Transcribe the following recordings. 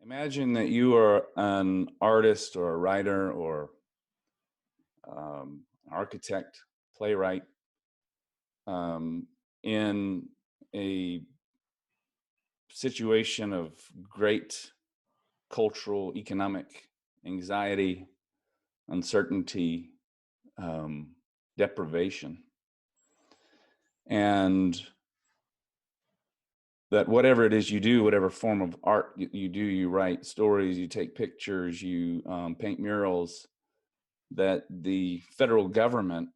Imagine that you are an artist or a writer or architect, playwright um, in a situation of great cultural, economic anxiety, uncertainty, um, deprivation. And that whatever it is you do, whatever form of art you do, you write stories, you take pictures, you paint murals, that the federal government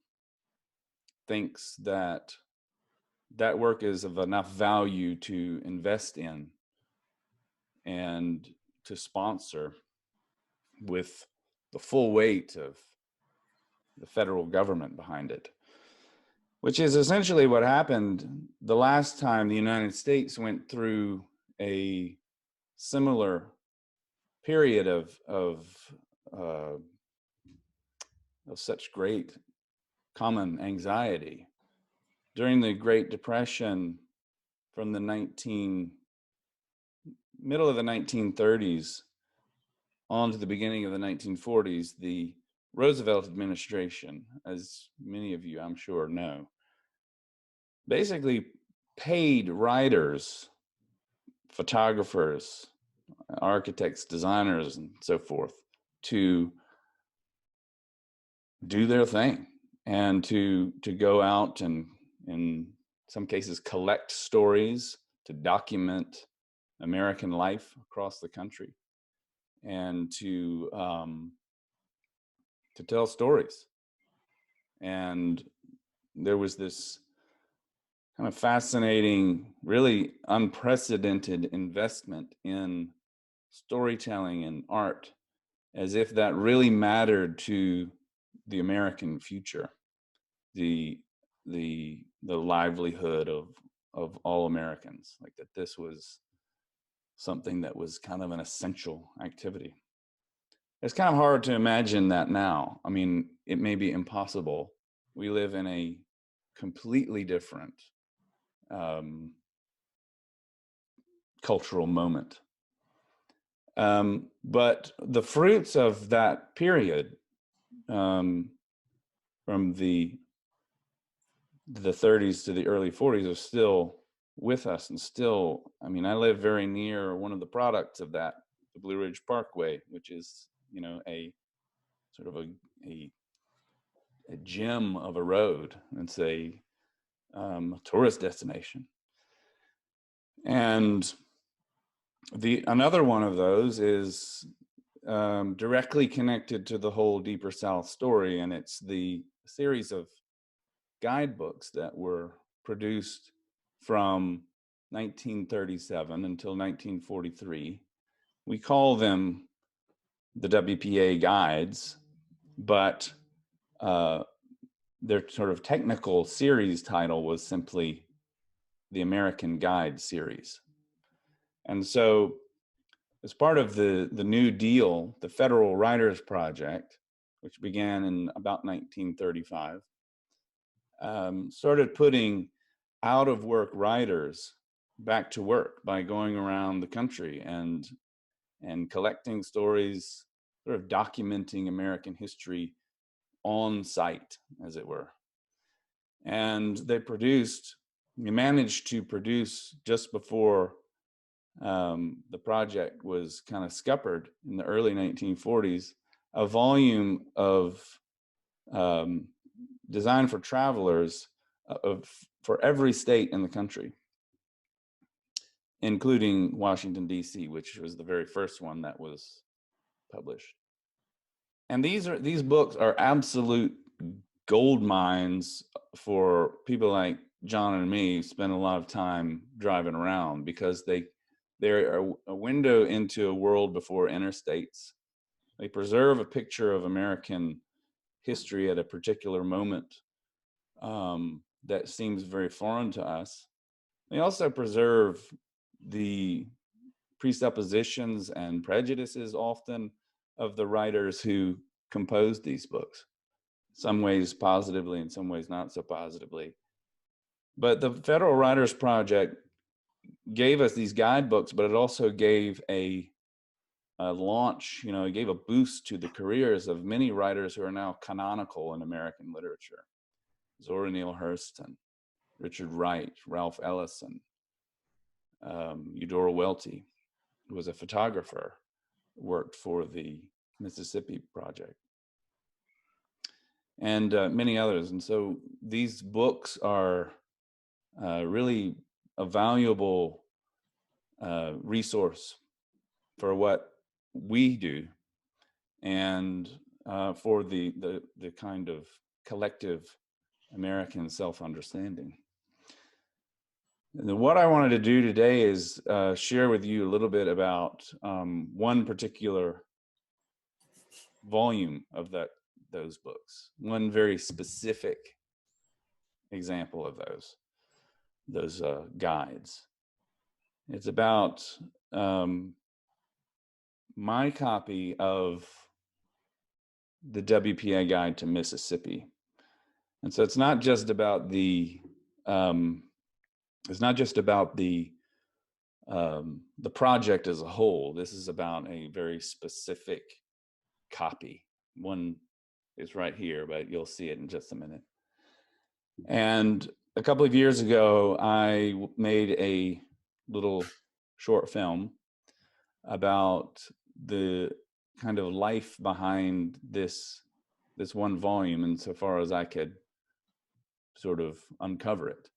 thinks that that work is of enough value to invest in and to sponsor with the full weight of the federal government behind it, which is essentially what happened the last time the United States went through a similar period uh, of such great common anxiety. During the Great Depression, from the middle of the 1930s on to the beginning of the 1940s, the Roosevelt administration, as many of you I'm sure know, basically paid writers, photographers, architects, designers, and so forth to do their thing and to go out and in some cases collect stories, to document American life across the country, and to tell stories. And there was this kind of fascinating, really unprecedented investment in storytelling and art, as if that really mattered to the American future, the livelihood of all Americans, like that this was something that was kind of an essential activity. It's kind of hard to imagine that now. I mean, it may be impossible. We live in a completely different cultural moment. But the fruits of that period, from the 30s to the early 40s, are still with us, and still, I mean, I live very near one of the products of that, the Blue Ridge Parkway, which is, a sort of a gem of a road. It's a tourist destination. And another one of those is directly connected to the whole Deeper South story, and it's the series of guidebooks that were produced from 1937 until 1943. We call them the WPA guides, but their sort of technical series title was simply the American Guide series. And so, as part of the New Deal, the Federal Writers Project, which began in about 1935, started putting out-of-work writers back to work by going around the country and collecting stories, sort of documenting American history on site, as it were. And they managed to produce, just before the project was kind of scuppered in the early 1940s, a volume of Design for Travelers for every state in the country, including Washington, D.C., which was the very first one that was published. And these books are absolute gold mines for people like John and me who spend a lot of time driving around, because they're a window into a world before interstates. They preserve a picture of American history at a particular moment that seems very foreign to us. They also preserve the presuppositions and prejudices often of the writers who composed these books, some ways positively, in some ways not so positively. But the Federal Writers Project gave us these guidebooks, but it also gave a launch, it gave a boost to the careers of many writers who are now canonical in American literature. Zora Neale Hurston, Richard Wright, Ralph Ellison, Eudora Welty, who was a photographer, worked for the Mississippi Project, and many others. And so these books are really a valuable resource for what we do, and for the kind of collective American self-understanding. And what I wanted to do today is share with you a little bit about one particular volume of those books, one very specific example of those guides. It's about my copy of the WPA Guide to Mississippi. And so it's not just about the project as a whole. This is about a very specific copy. One is right here, but you'll see it in just a minute. And a couple of years ago, I made a little short film about the kind of life behind this one volume, insofar as I could sort of uncover it.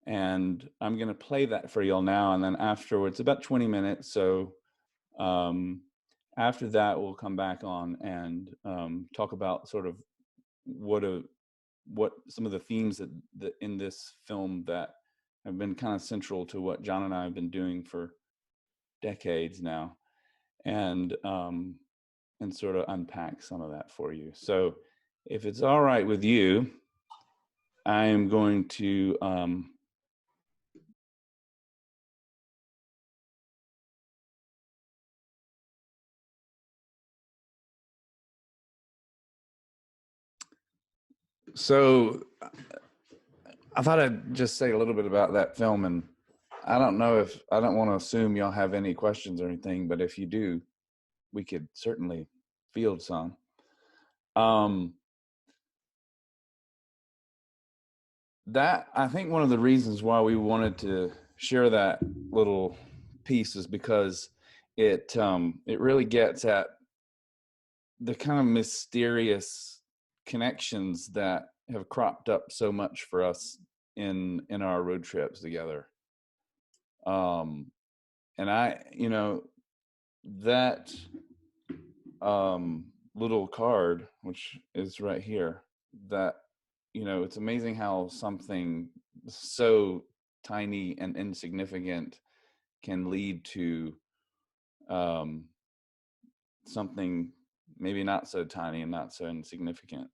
And I'm going to play that for y'all now, and then afterwards, about 20 minutes. So after that, we'll come back on and talk about sort of what some of the themes that in this film that have been kind of central to what John and I have been doing for decades now, and sort of unpack some of that for you. So if it's all right with you, I am going to so I thought I'd just say a little bit about that film, and I don't want to assume y'all have any questions or anything, but if you do, we could certainly field some. That, I think one of the reasons why we wanted to share that little piece is because it really gets at the kind of mysterious connections that have cropped up so much for us in our road trips together. And I, that little card, which is right here, that, it's amazing how something so tiny and insignificant can lead to something maybe not so tiny and not so insignificant.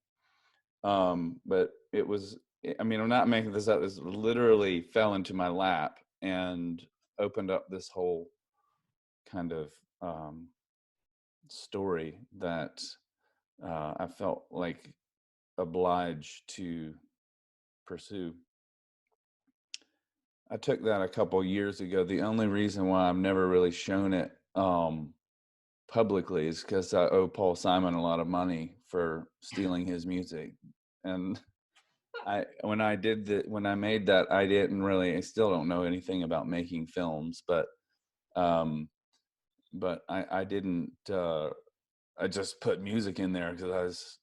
But it was, I'm not making this up. This literally fell into my lap and opened up this whole kind of story that I felt like obliged to pursue. I took that a couple years ago. The only reason why I've never really shown it publicly is because I owe Paul Simon a lot of money for stealing his music. And when I made that, I still don't know anything about making films, but I didn't, I just put music in there because I was,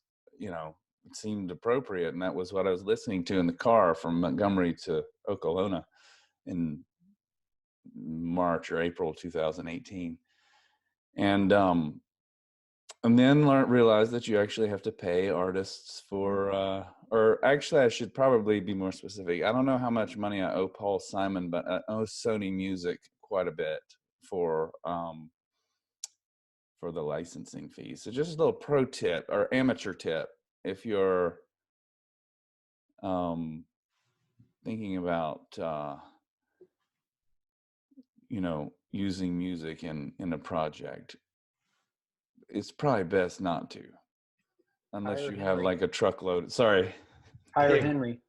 it seemed appropriate. And that was what I was listening to in the car from Montgomery to Oklahoma in March or April 2018. And then realized that you actually have to pay artists for, or actually I should probably be more specific. I don't know how much money I owe Paul Simon, but I owe Sony Music quite a bit for the licensing fees. So just a little pro tip or amateur tip. If you're thinking about, using music in a project, it's probably best not to, unless you have like a truckload. Sorry. Hire Henry.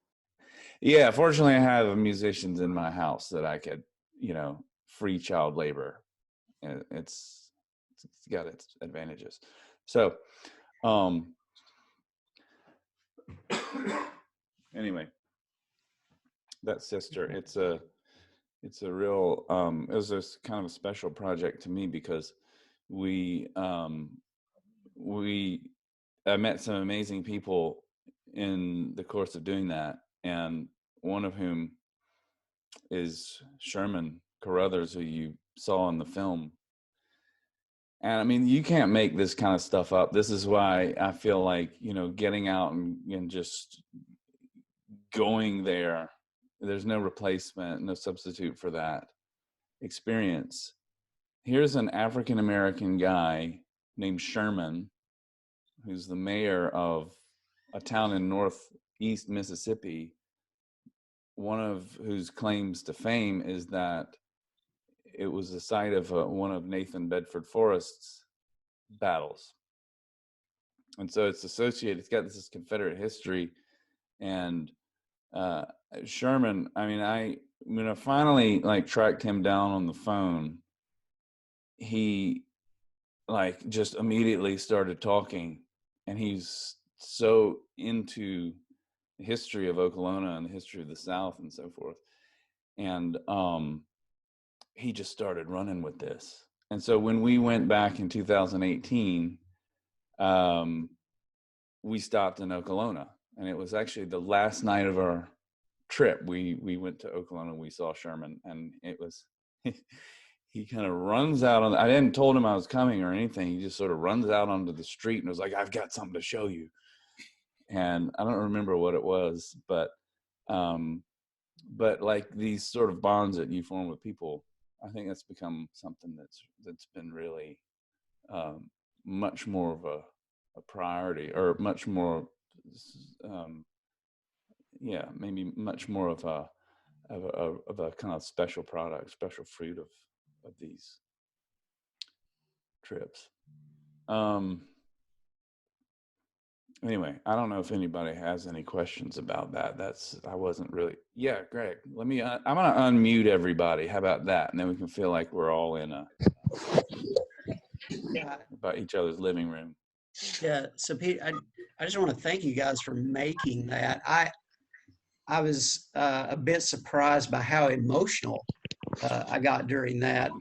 Yeah, fortunately I have musicians in my house that I could, free child labor. It's it's got its advantages. So, anyway, that sister, it's a real, it was a kind of a special project to me because we, I met some amazing people in the course of doing that, and one of whom is Sherman Carruthers, who you saw in the film. And I mean, you can't make this kind of stuff up. This is why I feel like, getting out and just going there, there's no replacement, no substitute for that experience. Here's an African American guy named Sherman, who's the mayor of a town in northeast Mississippi, one of whose claims to fame is that it was the site of one of Nathan Bedford Forrest's battles. And so it's associated, it's got this Confederate history. And Sherman, I mean, when I finally tracked him down on the phone, he just immediately started talking, and he's so into the history of Okolona and the history of the South and so forth. And he just started running with this. And so when we went back in 2018, we stopped in Okolona, and it was actually the last night of our trip. We went to Okolona, we saw Sherman, and it was he kind of runs out on I didn't told him I was coming or anything. He just sort of runs out onto the street and was like, "I've got something to show you." And I don't remember what it was, but like these sort of bonds that you form with people, I think that's become something that's been really much more of a priority, or much more, maybe much more of a kind of special product, special fruit of these trips. Anyway, I don't know if anybody has any questions about that. I wasn't really. Yeah, Greg, let me. I'm gonna unmute everybody. How about that? And then we can feel like we're all in about each other's living room. Yeah. So Pete, I just want to thank you guys for making that. I was a bit surprised by how emotional I got during that.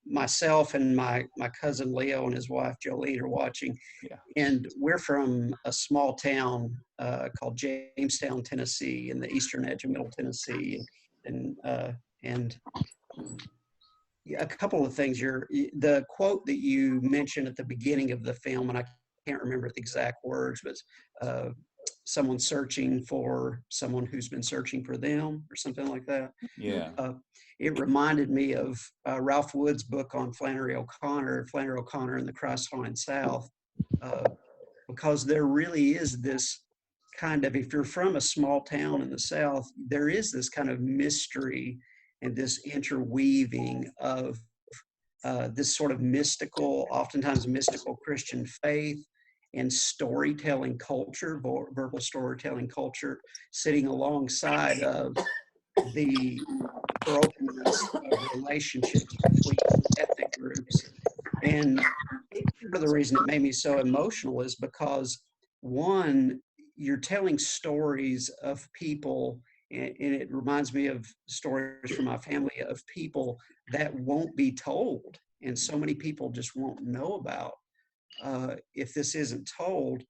Myself and my cousin Leo and his wife Jolene are watching. Yeah. And we're from a small town called Jamestown, Tennessee, in the eastern edge of Middle Tennessee. And a couple of things. The quote that you mentioned at the beginning of the film, and I can't remember the exact words, but someone searching for someone who's been searching for them, or something like that. Yeah. It reminded me of Ralph Wood's book on Flannery O'Connor and the Christ-Following South, because there really is this kind of, if you're from a small town in the South, there is this kind of mystery and this interweaving of this sort of mystical, oftentimes mystical Christian faith and storytelling culture, verbal storytelling culture, sitting alongside of the brokenness of relationships between ethnic groups. And part of the reason it made me so emotional is because, one, you're telling stories of people, and it reminds me of stories from my family of people that won't be told, and so many people just won't know about if this isn't told.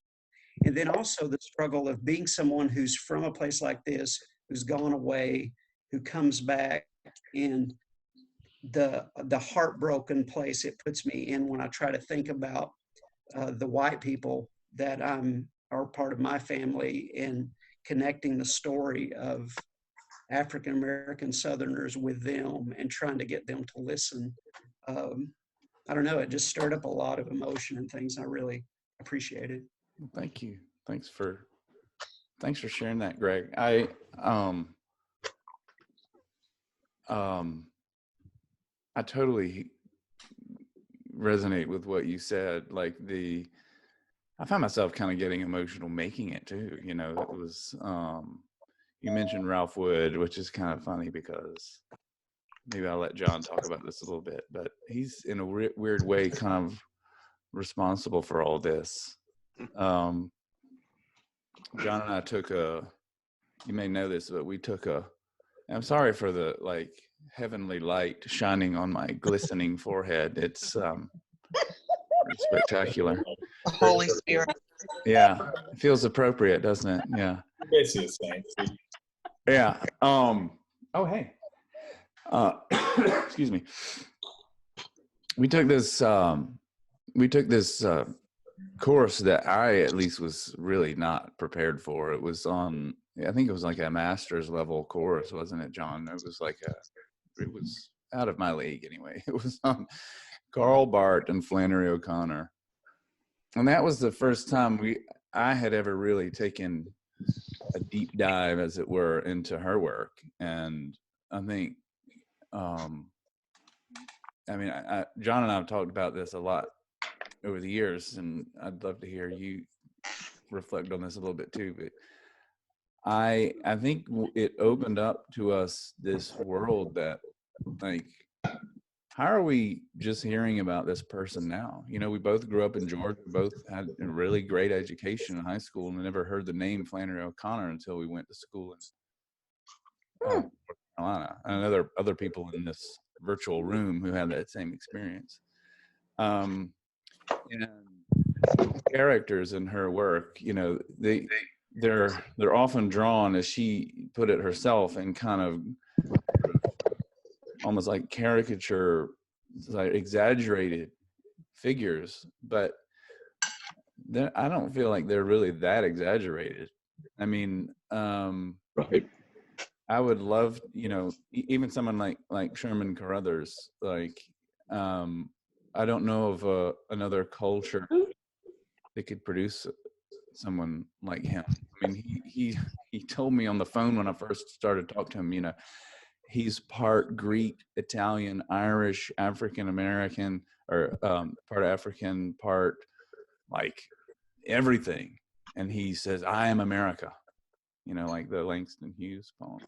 And then also the struggle of being someone who's from a place like this, who's gone away, who comes back, and the heartbroken place it puts me in when I try to think about the white people that are part of my family, and connecting the story of African American Southerners with them and trying to get them to listen. I don't know, it just stirred up a lot of emotion and things. I really appreciate it. Thank you. Thanks for sharing that, Greg. I totally resonate with what you said. I found myself kind of getting emotional making it too. It was, you mentioned Ralph Wood, which is kind of funny because maybe I'll let John talk about this a little bit, but he's in a weird way kind of responsible for all this. John and I took you may know this, but we took I'm sorry for the like heavenly light shining on my glistening forehead. It's spectacular. The Holy Spirit. Yeah, it feels appropriate, doesn't it? Yeah. Basically the same. Yeah. Oh, hey. Excuse me. We took this course that I at least was really not prepared for. It was on, I think it was like a master's level course, wasn't it, John? It was out of my league anyway. It was on Karl Barth and Flannery O'Connor. And that was the first time I had ever really taken a deep dive, as it were, into her work. And I think, John and I have talked about this a lot over the years, and I'd love to hear you reflect on this a little bit too. But I think it opened up to us this world that, like, how are we just hearing about this person now? You know, we both grew up in Georgia, we both had a really great education in high school, and we never heard the name Flannery O'Connor until we went to school in North Carolina. And other people in this virtual room who had that same experience. And characters in her work, you know, they're often drawn, as she put it herself, in kind of almost like caricature, like exaggerated figures, but I don't feel like they're really that exaggerated. I mean, Right. I would love, you know, even someone like Sherman Carruthers, like, I don't know of another culture that could produce someone like him. I mean, he told me on the phone when I first started talking to him, you know, he's part Greek, Italian, Irish, African American, or part African, part like everything. And he says, "I am America," you know, like the Langston Hughes poem.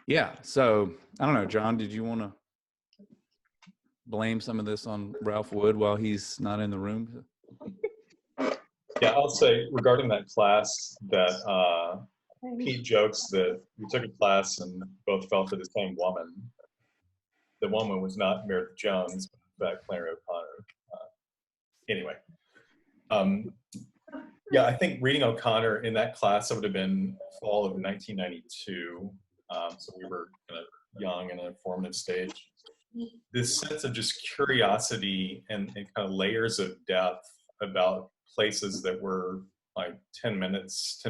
Yeah, so I don't know, John, did you want to blame some of this on Ralph Wood while he's not in the room? Yeah, I'll say regarding that class that Pete jokes that we took a class and both fell for the same woman. The woman was not Meredith Jones, but in fact Flannery O'Connor. Anyway, yeah, I think reading O'Connor in that class, it would have been fall of 1992. So we were kind of young in a formative stage. This sense of just curiosity and kind of layers of depth about places that were like 10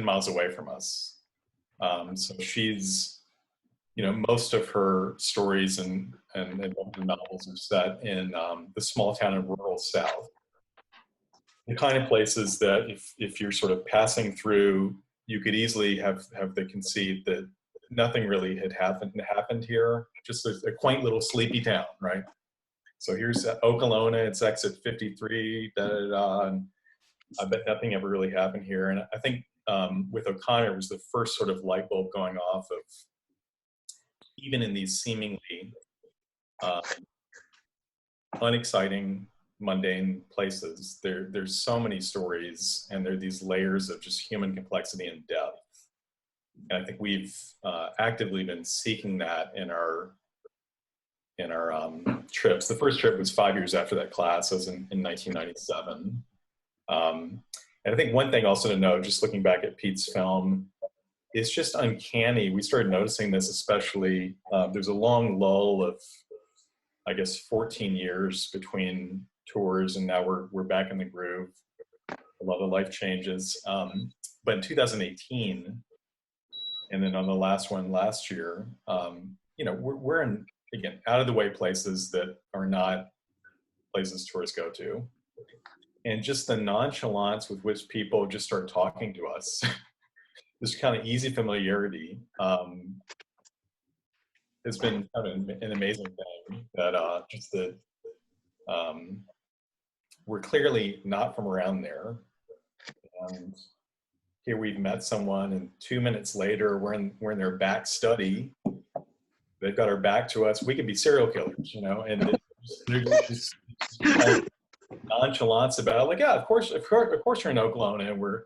miles away from us. So she's, you know, most of her stories and novels are set in the small town and rural South. The kind of places that if you're sort of passing through, you could easily have the conceit that nothing really had happened here. Just a quaint little sleepy town, right? So here's Okolona, it's exit 53, and I bet nothing ever really happened here. And I think with O'Connor, it was the first sort of light bulb going off of, even in these seemingly unexciting, mundane places, there's so many stories, and there are these layers of just human complexity and depth. And I think we've actively been seeking that in our trips. The first trip was 5 years after that class. It was in 1997. And I think one thing also to note, just looking back at Pete's film, it's just uncanny. We started noticing this, especially, there's a long lull of, I guess, 14 years between tours, and now we're back in the groove. A lot of life changes. But in 2018, and then on the last one last year, you know, we're in, again, out of the way places that are not places tourists go to. And just the nonchalance with which people just start talking to us, this kind of easy familiarity, has been kind of an amazing thing. That just that we're clearly not from around there, and here we've met someone, and 2 minutes later we're in their back study. They've got our back to us. We could be serial killers, you know, and there's this nonchalance about it. Like, yeah, of course you're in Oklahoma, and we're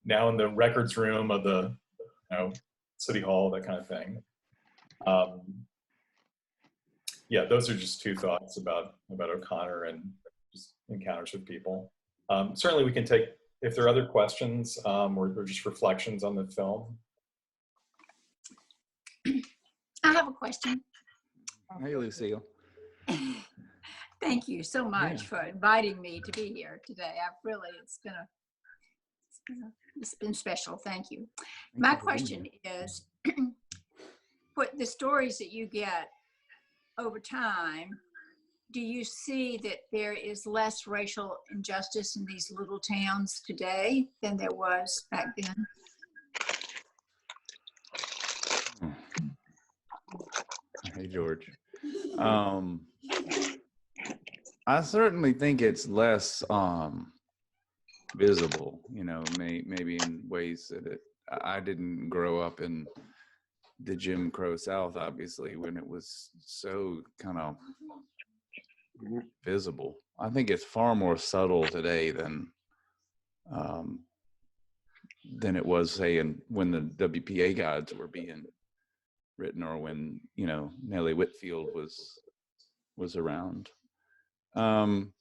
now in the records room of the, you know, city hall, that kind of thing. Yeah, those are just two thoughts about O'Connor and just encounters with people. Certainly we can take, if there are other questions or just reflections on the film. I have a question. Hey, Lucille. Thank you so much for inviting me to be here today. It's been special. Thank you. My question is, what the stories that you get over time, do you see that there is less racial injustice in these little towns today than there was back then? Hey, George. I certainly think it's less visible, you know, maybe in ways that I didn't grow up in the Jim Crow South, obviously, when it was so kind of visible. I think it's far more subtle today than it was, say, when the WPA guides were being written, or when, you know, Nellie Whitfield was around. And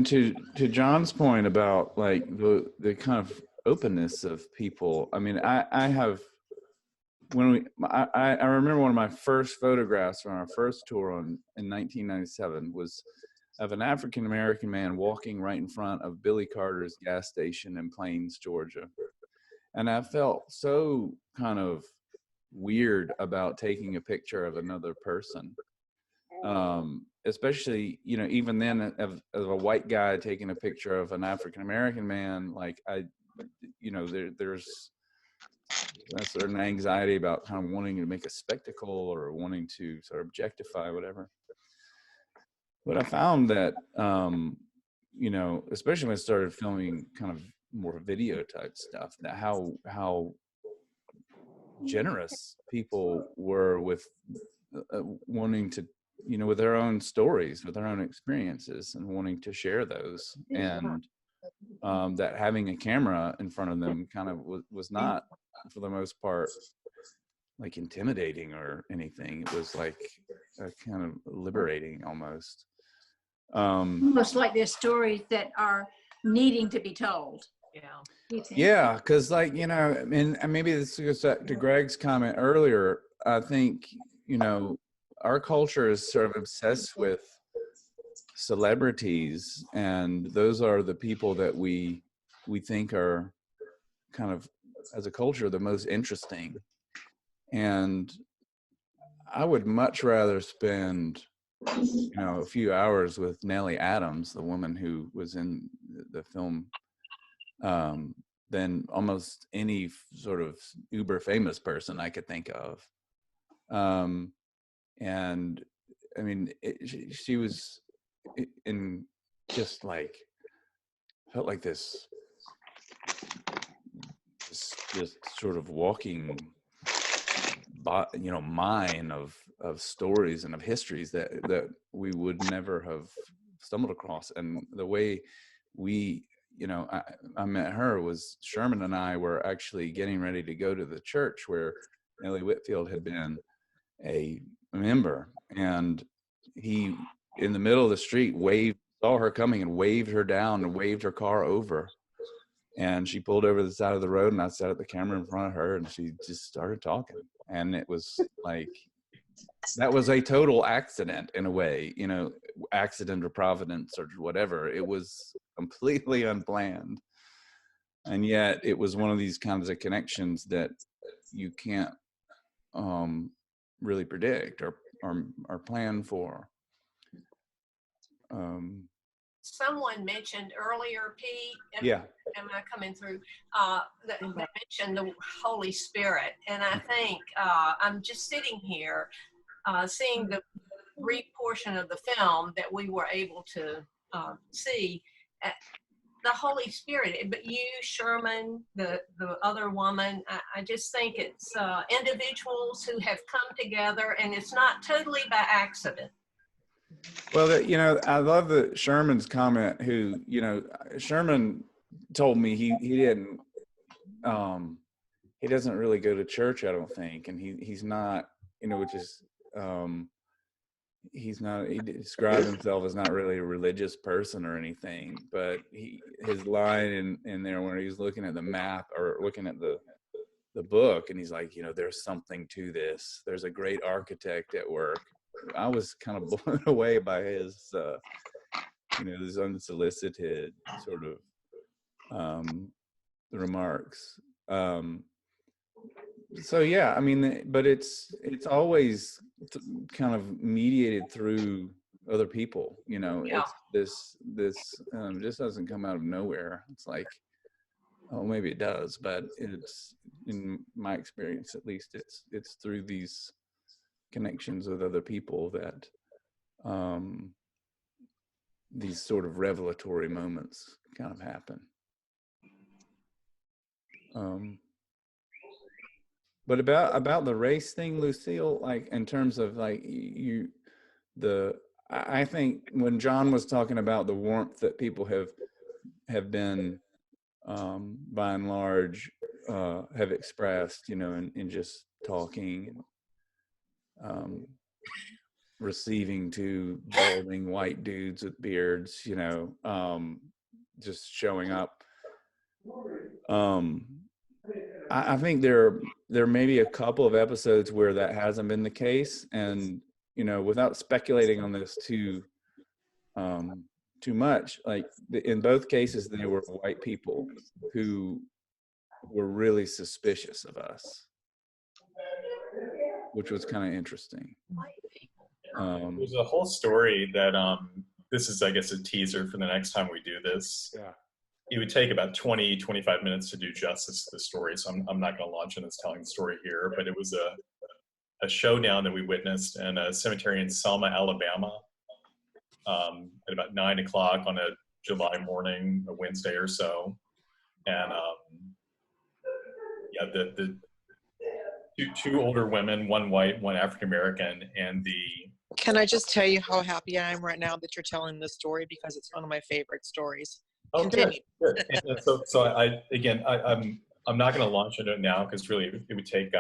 to John's point about like the kind of openness of people, I mean, I remember one of my first photographs from our first tour in 1997 was of an African American man walking right in front of Billy Carter's gas station in Plains, Georgia. And I felt so kind of weird about taking a picture of another person. Especially, you know, even then, of a white guy taking a picture of an African American man, like there's a certain anxiety about kind of wanting to make a spectacle or wanting to sort of objectify whatever. But I found that, you know, especially when I started filming kind of more video type stuff, that how generous people were with wanting to, you know, with their own stories, with their own experiences, and wanting to share those. And that having a camera in front of them kind of was not, for the most part, like intimidating or anything. It was like kind of liberating almost. Almost like there's stories that are needing to be told. Yeah, because, like, you know, I mean, and maybe this goes back to Greg's comment earlier. I think, you know, our culture is sort of obsessed with celebrities, and those are the people that we think are kind of, as a culture, the most interesting. And I would much rather spend, you know, a few hours with Nellie Adams, the woman who was in the film, than almost any sort of uber famous person I could think of. And I mean, she was in just like, felt like this just sort of walking, you know, mine of stories and of histories that we would never have stumbled across. And the way we, you know, I met her was Sherman and I were actually getting ready to go to the church where Nellie Whitfield had been a member, and he, in the middle of the street, saw her coming and waved her down and waved her car over. And she pulled over the side of the road, and I sat at the camera in front of her, and she just started talking. And it was like, that was a total accident in a way, you know, accident or providence or whatever. It was completely unplanned. And yet it was one of these kinds of connections that you can't really predict or plan for. Someone mentioned earlier, Pete. Yeah. Am I coming through? That mentioned the Holy Spirit, and I think I'm just sitting here, seeing the brief portion of the film that we were able to see. the Holy Spirit. But you, Sherman, the other woman, I just think it's individuals who have come together, and it's not totally by accident. Well, you know, I love the Sherman's comment. Who, you know, Sherman told me he didn't, he doesn't really go to church, I don't think, and he's not, you know, which is, he's not, he described himself as not really a religious person or anything, but his line in there when he's looking at the map or looking at the book, and he's like, you know, there's something to this. There's a great architect at work. I was kind of blown away by his, you know, his unsolicited sort of remarks. So yeah, I mean, but it's always kind of mediated through other people. You know, Yeah. it's this just doesn't come out of nowhere. It's like, oh, maybe it does, but it's, in my experience at least, it's through these connections with other people that these sort of revelatory moments kind of happen. But about the race thing, Lucille, like in terms of like I think when John was talking about the warmth that people have been by and large have expressed, you know, in just talking and receiving two balding white dudes with beards, you know, just showing up. I think there may be a couple of episodes where that hasn't been the case, and you know, without speculating on this too much, like in both cases, they were white people who were really suspicious of us, which was kind of interesting. There's a whole story that this is, I guess, a teaser for the next time we do this. Yeah. It would take about 20, 25 minutes to do justice to the story, so I'm not going to launch into telling the story here, but it was a showdown that we witnessed in a cemetery in Selma, Alabama, at about 9 o'clock on a July morning, a Wednesday or so. And yeah, the two older women, one white, one African-American, and Can I just tell you how happy I am right now that you're telling this story, because it's one of my favorite stories. Oh, Continue. good. And so I'm not going to launch into it now, because really it would take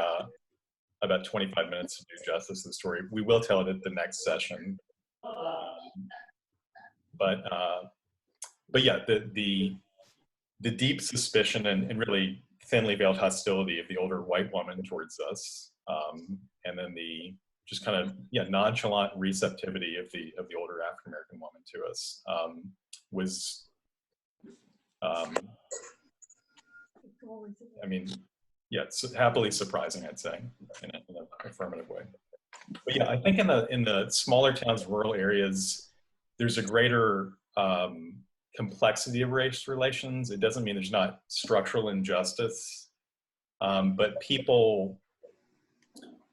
about 25 minutes to do justice to the story. We will tell it at the next session. But yeah, the deep suspicion and really thinly veiled hostility of the older white woman towards us, and then the just kind of nonchalant receptivity of the older African American woman to us was, I mean, yeah, it's happily surprising, I'd say, in an affirmative way. But yeah, I think in the smaller towns, rural areas, there's a greater complexity of race relations. It doesn't mean there's not structural injustice, but people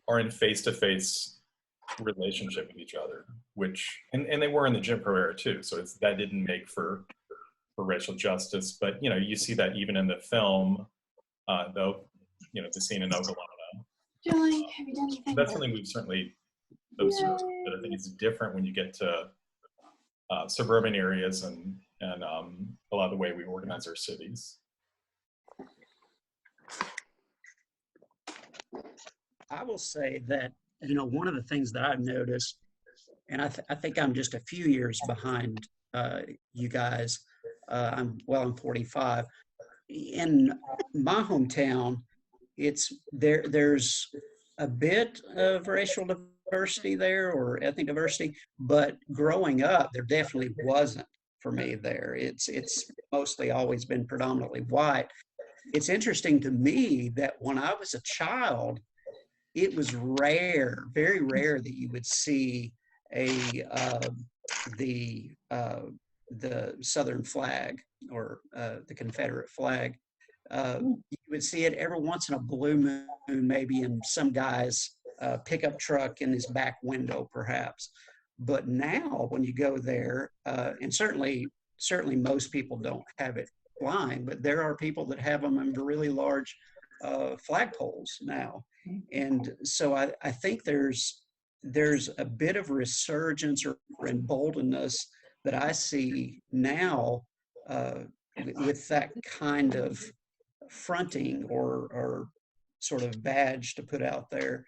are in face-to-face relationship with each other, which, and they were in the Jim Crow era too, so that didn't make for racial justice. But you know, you see that even in the film, though, you know, the scene in Oklahoma. Julie, have you done anything? That's something we've certainly observed, but I think it's different when you get to suburban areas and a lot of the way we organize our cities. I will say that, you know, one of the things that I've noticed, and I think I'm just a few years behind you guys. I'm 45. In my hometown, there's a bit of racial diversity there, or ethnic diversity, but growing up, there definitely wasn't for me there. It's mostly always been predominantly white. It's interesting to me that when I was a child, it was rare, very rare, that you would see the Southern flag or the Confederate flag. You would see it every once in a blue moon, maybe in some guy's pickup truck in his back window, perhaps. But now, when you go there, and certainly certainly most people don't have it blind, but there are people that have them in really large flagpoles now. And so I think there's a bit of resurgence or emboldenedness that I see now with that kind of fronting or sort of badge to put out there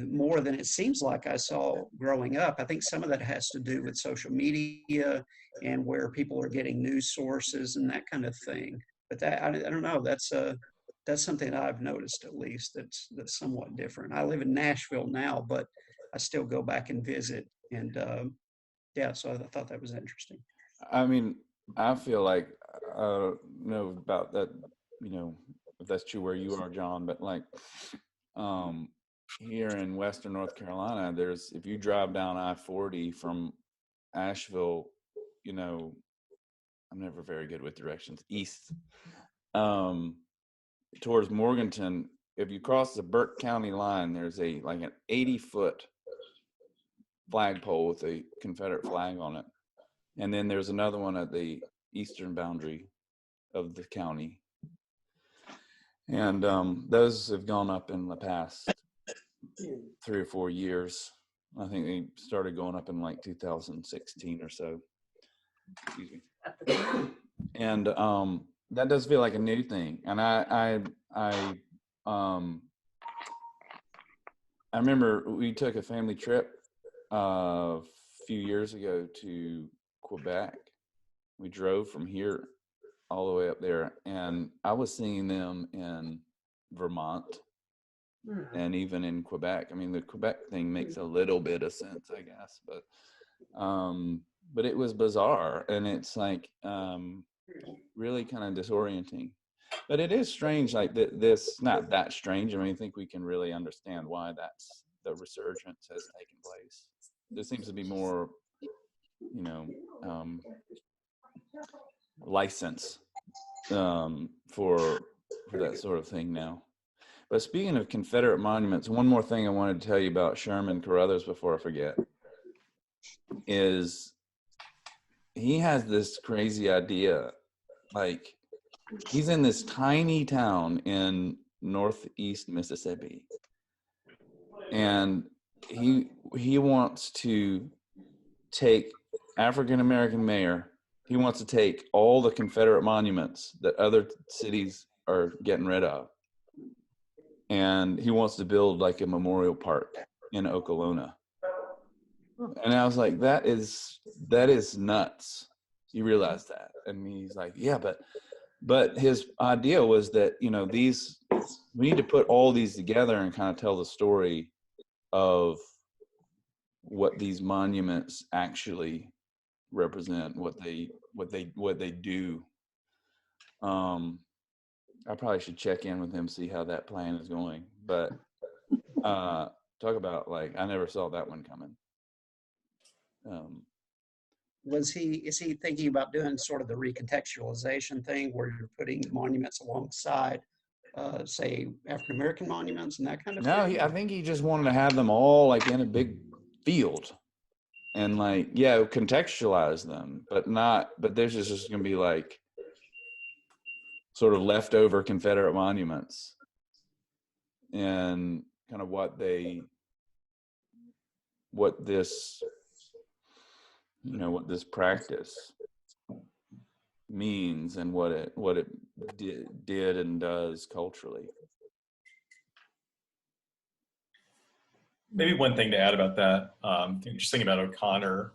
more than it seems like I saw growing up. I think some of that has to do with social media and where people are getting news sources and that kind of thing. But that I don't know. That's something that I've noticed, at least, that's somewhat different. I live in Nashville now, but I still go back and visit. And yeah, so I thought that was interesting. I mean, I feel like I don't know about that, you know, if that's true where you are, John, but like here in Western North Carolina, there's, if you drive down I-40 from Asheville, you know, I'm never very good with directions, east, towards Morganton, if you cross the Burke County line, there's a like an 80-foot flagpole with a Confederate flag on it. And then there's another one at the eastern boundary of the county. And those have gone up in the past 3 or 4 years. I think they started going up in like 2016 or so. Excuse me. And that does feel like a new thing. And I remember we took a family trip a few years ago to Quebec. We drove from here all the way up there, and I was seeing them in Vermont and even in Quebec. I mean, the Quebec thing makes a little bit of sense, I guess, but it was bizarre, and it's like really kind of disorienting. But it is strange, like this, not that strange. I mean, I think we can really understand why that's the resurgence has taken place. There seems to be more, you know, license for that sort of thing now. But speaking of Confederate monuments, one more thing I wanted to tell you about Sherman Carruthers before I forget is he has this crazy idea. Like, he's in this tiny town in northeast Mississippi, and he wants to take African-American mayor. He wants to take all the Confederate monuments that other cities are getting rid of, and he wants to build like a memorial park in Okolona. And I was like, that is nuts. You realize that? And he's like, yeah, but his idea was that, you know, we need to put all these together and kind of tell the story of what these monuments actually represent, what they do. I probably should check in with him, see how that plan is going. But talk about, like, I never saw that one coming. Is he thinking about doing sort of the recontextualization thing where you're putting monuments alongside, say, African American monuments and that kind of thing? No, I think he just wanted to have them all like in a big field, and like, yeah, contextualize them, but there's just gonna be like sort of leftover Confederate monuments and kind of what this practice means and what it did and does culturally. Maybe one thing to add about that, just thinking about O'Connor.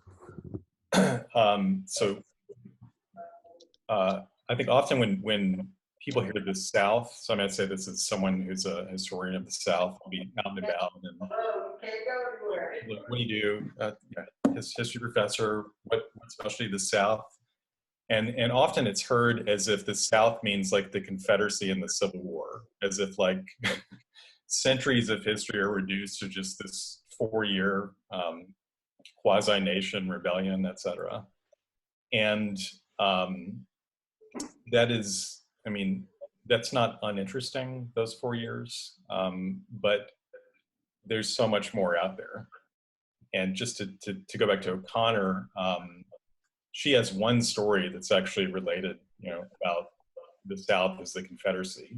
I think often when people hear the South, so I might say this is someone who's a historian of the South, will be out and about, and what do you do? His history professor, what specialty the South? And often it's heard as if the South means like the Confederacy and the Civil War, as if like centuries of history are reduced to just this 4-year quasi-nation rebellion, etc. And that is, I mean, that's not uninteresting, those 4 years, but there's so much more out there. And just to go back to O'Connor, she has one story that's actually related, you know, about the South as the Confederacy.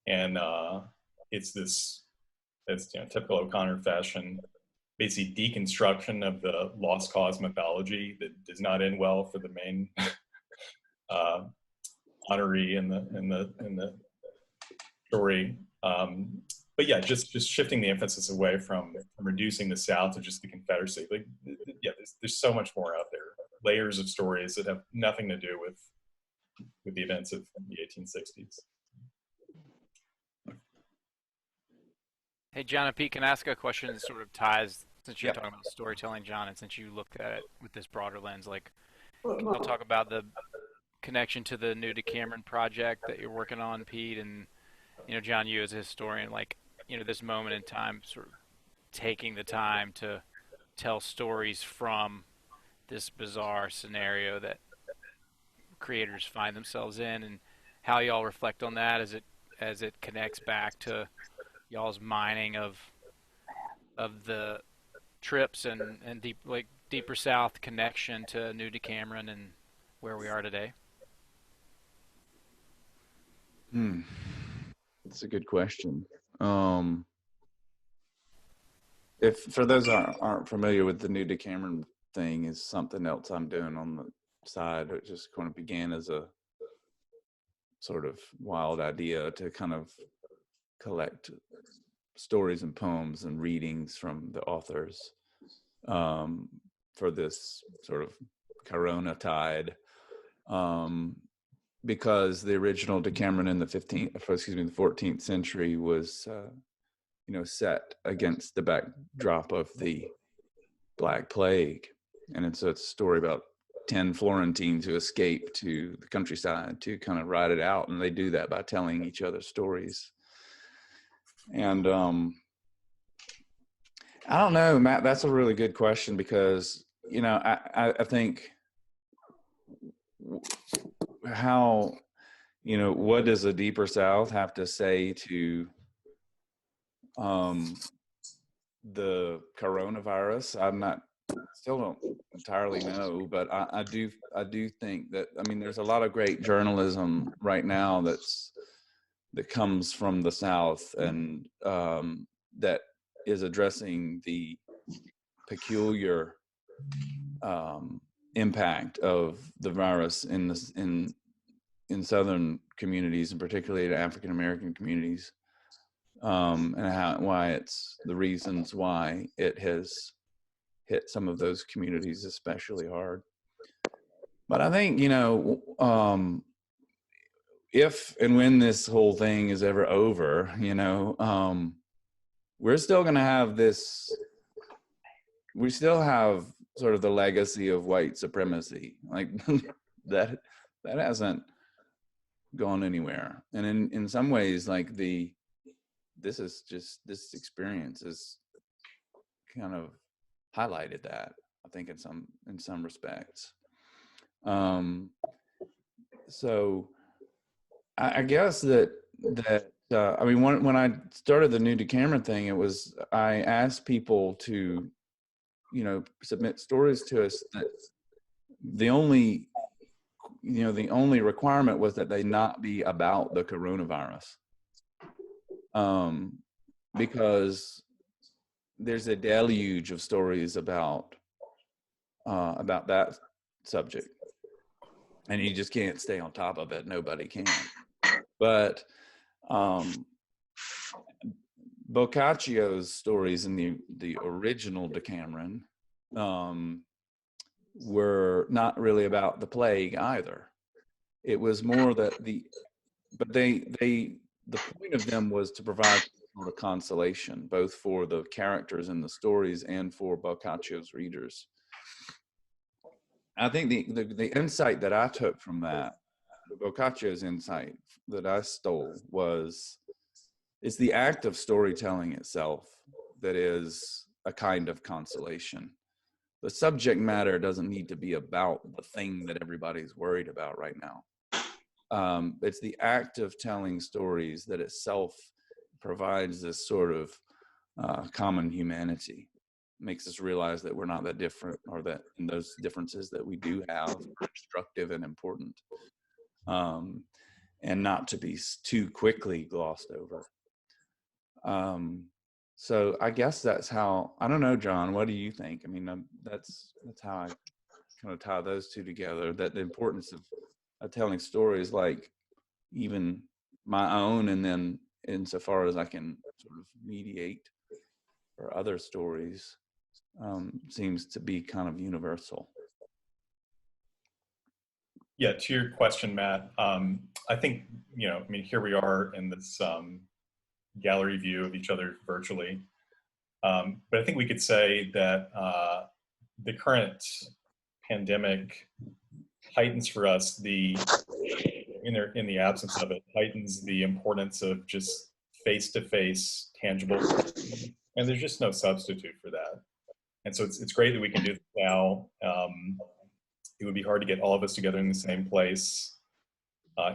And it's this, it's, you know, typical O'Connor fashion, basically deconstruction of the lost cause mythology that does not end well for the main honoree in the story. But yeah, just shifting the emphasis away from reducing the South to just the Confederacy. Like, yeah, there's so much more out there, layers of stories that have nothing to do with the events of the 1860s. Hey, John and Pete, can I ask a question that sort of ties, since you're Yep. talking about storytelling, John, and since you looked at it with this broader lens, like, can you talk about the connection to the new Decameron project that you're working on, Pete, and, you know, John, you as a historian, like, you know, this moment in time, sort of taking the time to tell stories from this bizarre scenario that creators find themselves in, and how y'all reflect on that as it connects back to y'all's mining of the trips and deep, like, deeper south connection to New Decameron and where we are today. That's a good question. If for those who aren't familiar with the new Decameron thing, is something else I'm doing on the side. It just kind of began as a sort of wild idea to kind of collect stories and poems and readings from the authors for this sort of Corona tide. Because the original Decameron in the 14th century was, you know, set against the backdrop of the Black Plague. And it's a story about 10 Florentines who escape to the countryside to kind of ride it out. And they do that by telling each other stories. And I don't know, Matt, that's a really good question because, you know, I think how, you know, what does a deeper South have to say to the coronavirus? Still don't entirely know, but I do think that, I mean, there's a lot of great journalism right now that comes from the South and that is addressing the peculiar impact of the virus in Southern communities, and particularly the African American communities, and why it's the reasons why it has hit some of those communities especially hard. But I think, you know, if and when this whole thing is ever over, you know, we're still going to have this. We still have sort of the legacy of white supremacy, like that hasn't gone anywhere. And in some ways, like this experience has kind of highlighted that, I think, in some respects. So I guess that I mean, when I started the new Decameron thing, I asked people to, you know, submit stories to us that the only requirement was that they not be about the coronavirus, because there's a deluge of stories about that subject, and you just can't stay on top of it. Nobody can. But Boccaccio's stories in the original Decameron were not really about the plague either. It was more that the point of them was to provide sort of consolation, both for the characters in the stories and for Boccaccio's readers. I think the insight that I took from that, Boccaccio's insight that I stole, was it's the act of storytelling itself that is a kind of consolation. The subject matter doesn't need to be about the thing that everybody's worried about right now. It's the act of telling stories that itself provides this sort of common humanity. makes us realize that we're not that different, or that in those differences that we do have are instructive and important, and not to be too quickly glossed over. So I guess that's how, I don't know, John, what do you think? I mean, that's how I kind of tie those two together, that the importance of telling stories, like even my own, and then insofar as I can sort of mediate for other stories, seems to be kind of universal. Yeah, to your question, Matt, I think, I mean, here we are in this gallery view of each other virtually. But I think we could say that the current pandemic heightens for us in the absence of it, heightens the importance of just face-to-face, tangible, and there's just no substitute for that. And so it's great that we can do this now. It would be hard to get all of us together in the same place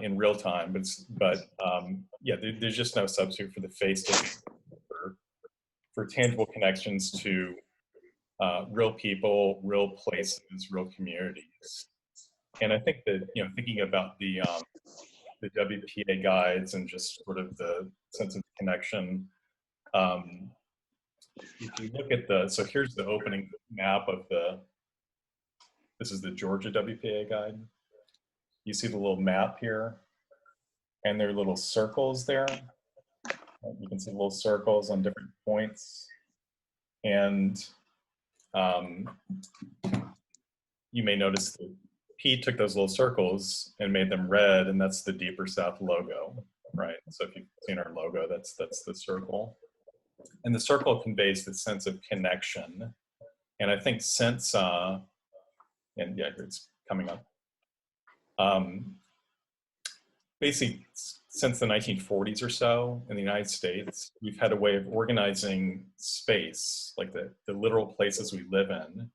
in real time, but yeah, there's just no substitute for the face-to-face, for tangible connections to real people, real places, real communities. And I think that, thinking about the WPA guides and just sort of the sense of connection, if you look at so here's the opening map of this is the Georgia WPA guide. You see the little map here, and there are little circles there. You can see little circles on different points. And you may notice that Pete took those little circles and made them red, and that's the Deeper South logo, right? So if you've seen our logo, that's the circle. And the circle conveys the sense of connection. And I think since, and yeah, it's coming up. Basically, since the 1940s or so in the United States, we've had a way of organizing space, like the literal places we live in,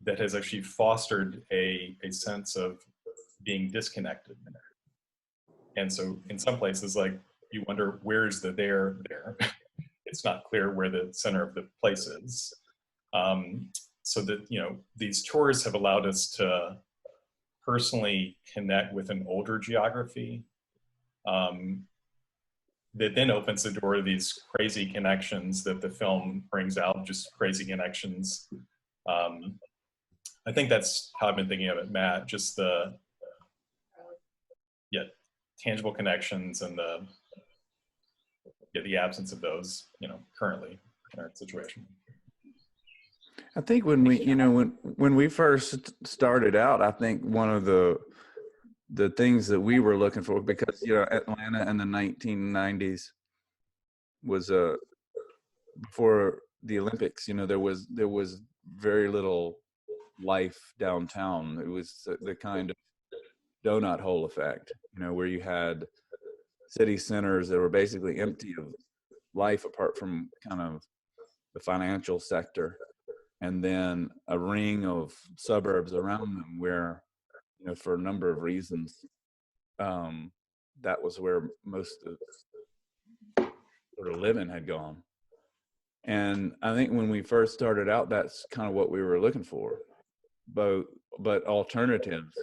that has actually fostered a sense of being disconnected. And so in some places, like, you wonder, where's the there? It's not clear where the center of the place is. So that, these tours have allowed us to personally connect with an older geography, that then opens the door to these crazy connections that the film brings out, just crazy connections. I think that's how I've been thinking of it, Matt, just the tangible connections and the absence of those, currently in our situation. I think when we, when we first started out, I think one of the things that we were looking for, because, Atlanta in the 1990s was before the Olympics, there was very little life downtown. It was the kind of donut hole effect, where you had city centers that were basically empty of life apart from kind of the financial sector, and then a ring of suburbs around them where, for a number of reasons, that was where most of sort of living had gone. And I think when we first started out, that's kind of what we were looking for, but alternatives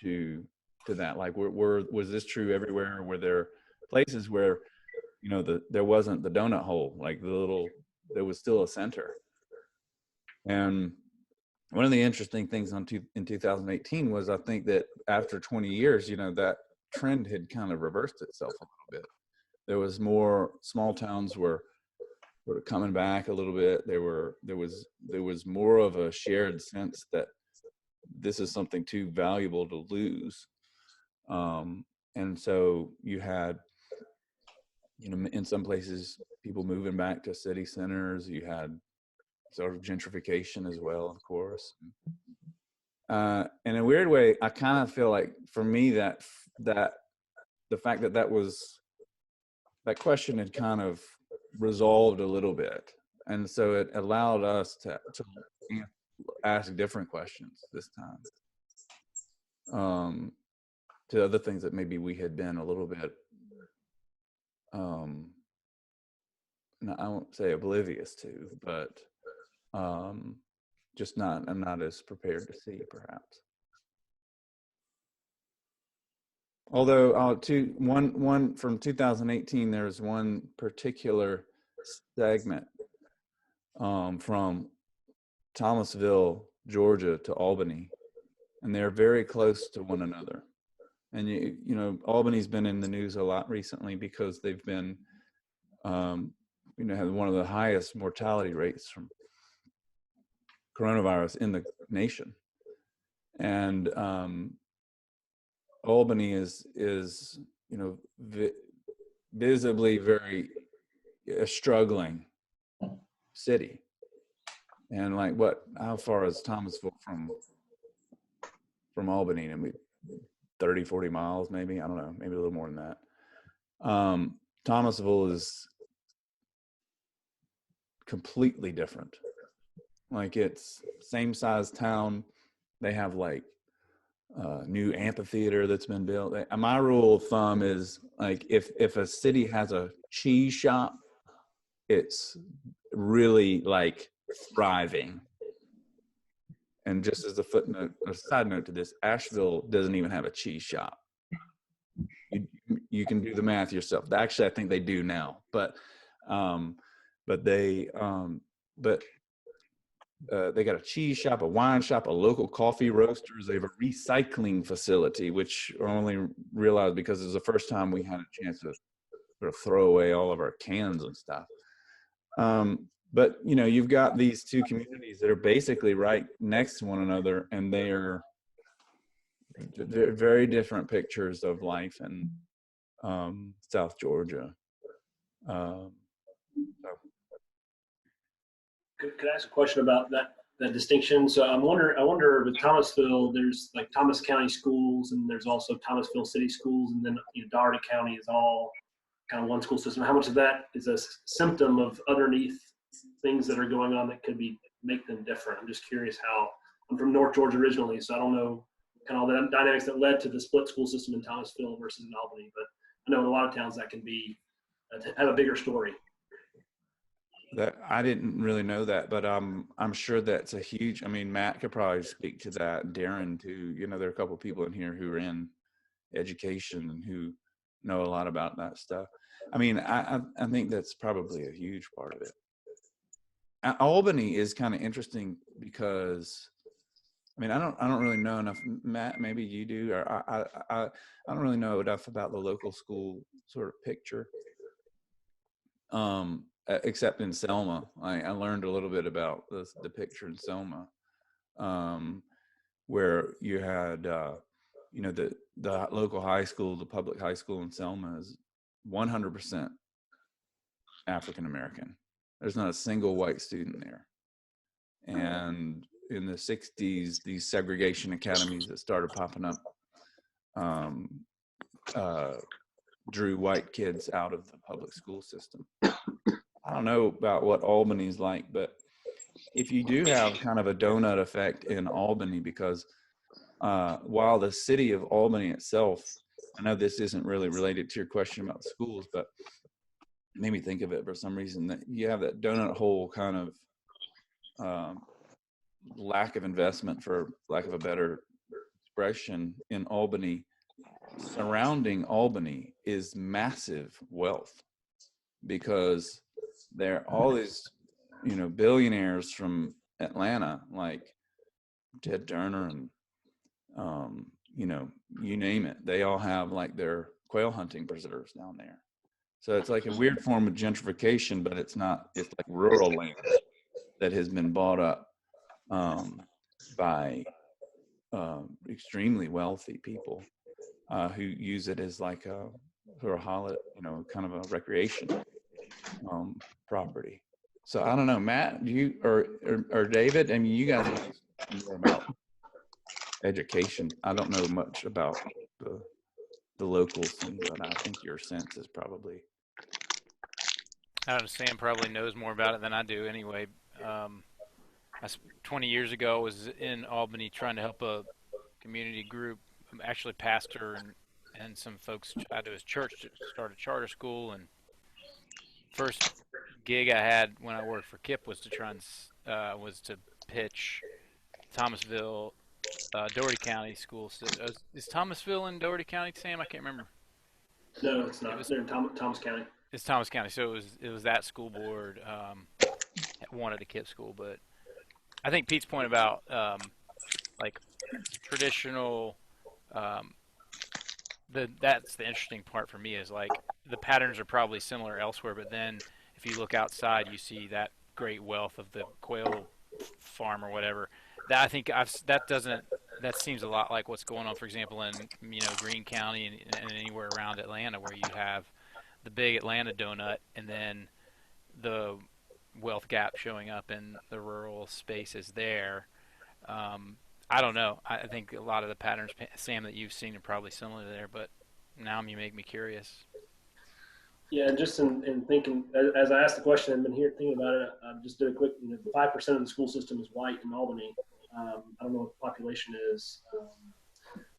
to that. Like, was this true everywhere? Were there places where, there wasn't the donut hole, like there was still a center? And one of the interesting things in 2018 was, I think that after 20 years, that trend had kind of reversed itself a little bit. There was more small towns were coming back a little bit. There was more of a shared sense that this is something too valuable to lose. And so you had, in some places, people moving back to city centers. You had sort of gentrification as well, of course. In a weird way, I kind of feel like, for me, that the fact that question had kind of resolved a little bit, and so it allowed us to ask different questions this time, to other things that maybe we had been a little bit, I won't say oblivious to, but Just I'm not as prepared to see, perhaps. Although one from 2018, there's one particular segment from Thomasville, Georgia to Albany, and they're very close to one another. And you know, Albany's been in the news a lot recently because they've been, you know, have one of the highest mortality rates from coronavirus in the nation. And Albany is you know, visibly very struggling city. And like, how far is Thomasville from Albany? I mean, 30, 40 miles, maybe, I don't know, maybe a little more than that. Thomasville is completely different. Like, it's same size town. They have like new amphitheater that's been built. My rule of thumb is, like, if a city has a cheese shop, it's really like thriving. And just as a footnote, a side note to this, Asheville doesn't even have a cheese shop. You can do the math yourself. Actually, I think they do now, but they got a cheese shop, a wine shop, a local coffee roasters. They have a recycling facility, which I only realized because it was the first time we had a chance to sort of throw away all of our cans and stuff. But you know, you've got these two communities that are basically right next to one another, and they are very different pictures of life in South Georgia. So. Could I ask a question about that distinction? So I wonder with Thomasville, there's like Thomas County schools, and there's also Thomasville City schools, and then, you know, Dougherty County is all kind of one school system. How much of that is a symptom of underneath things that are going on that could make them different? I'm just curious how. I'm from North Georgia originally, so I don't know kind of all the dynamics that led to the split school system in Thomasville versus in Albany, but I know in a lot of towns that can be have a bigger story. That I didn't really know that, but I'm sure that's a huge. I mean, Matt could probably speak to that. Darren too. You know, there are a couple of people in here who are in education and who know a lot about that stuff. I mean, I think that's probably a huge part of it. Albany is kind of interesting because, I mean, I don't really know enough. Matt, maybe you do, or I don't really know enough about the local school sort of picture. Except in Selma, I learned a little bit about the picture in Selma, where you had, you know, the local high school, the public high school in Selma is 100% African American. There's not a single white student there. And in the 60s, these segregation academies that started popping up drew white kids out of the public school system. I don't know about what Albany's like, but if you do have kind of a donut effect in Albany, because while the city of Albany itself, I know this isn't really related to your question about schools, but it made me think of it for some reason, that you have that donut hole kind of lack of investment, for lack of a better expression, in Albany. Surrounding Albany is massive wealth, because there are all these, you know, billionaires from Atlanta, like Ted Turner and, you know, you name it. They all have like their quail hunting preserves down there. So it's like a weird form of gentrification, but it's not. It's like rural land that has been bought up by extremely wealthy people who use it as like a sort of holiday, you know, kind of a recreation property. So I don't know, Matt, do you or David? I mean, you guys know more about education. I don't know much about the local scene, but I think your sense is probably. I don't know, Sam probably knows more about it than I do anyway. 20 years ago, I was in Albany trying to help a community group, actually pastor and some folks out of his church to start a charter school. And first gig I had when I worked for KIP was to try and was to pitch Thomasville, Doherty County school. Is Thomasville in Doherty County, Sam? I can't remember. No, it's not. They're in Thomas County. It's Thomas County, so it was that school board wanted a KIPP school, but I think Pete's point about like traditional, that's the interesting part for me is like the patterns are probably similar elsewhere, but then if you look outside, you see that great wealth of the quail farm or whatever. That I think that seems a lot like what's going on, for example, in Greene County and anywhere around Atlanta, where you have the big Atlanta donut and then the wealth gap showing up in the rural spaces there. I don't know. I think a lot of the patterns, Sam, that you've seen are probably similar there, but now you make me curious. Yeah, just in thinking, as I asked the question, I've been here thinking about it. I just did a quick, 5% of the school system is white in Albany. I don't know what the population is,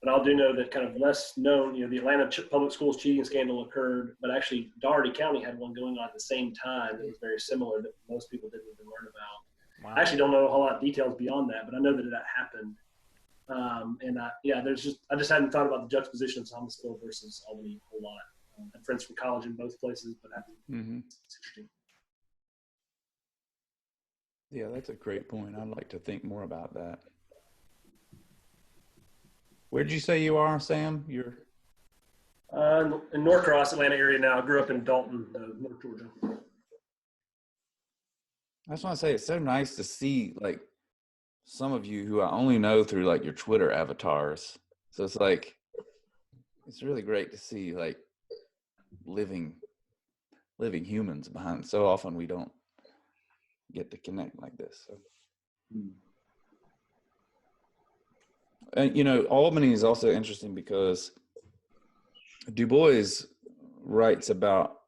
but I do know that kind of less known, the Atlanta public schools cheating scandal occurred, but actually Doherty County had one going on at the same time that was very similar that most people didn't even learn about. Wow. I actually don't know a whole lot of details beyond that, but I know that happened. I just hadn't thought about the juxtaposition of Thomasville versus Albany a whole lot. I had friends from college in both places, but it's interesting. Yeah, that's a great point. I'd like to think more about that. Where did you say you are, Sam? You're in Norcross, Atlanta area now. I grew up in Dalton, North Georgia. I just want to say it's so nice to see like some of you who I only know through like your Twitter avatars. So it's like it's really great to see like living humans behind. So often we don't get to connect like this. So. And Albany is also interesting because Du Bois writes about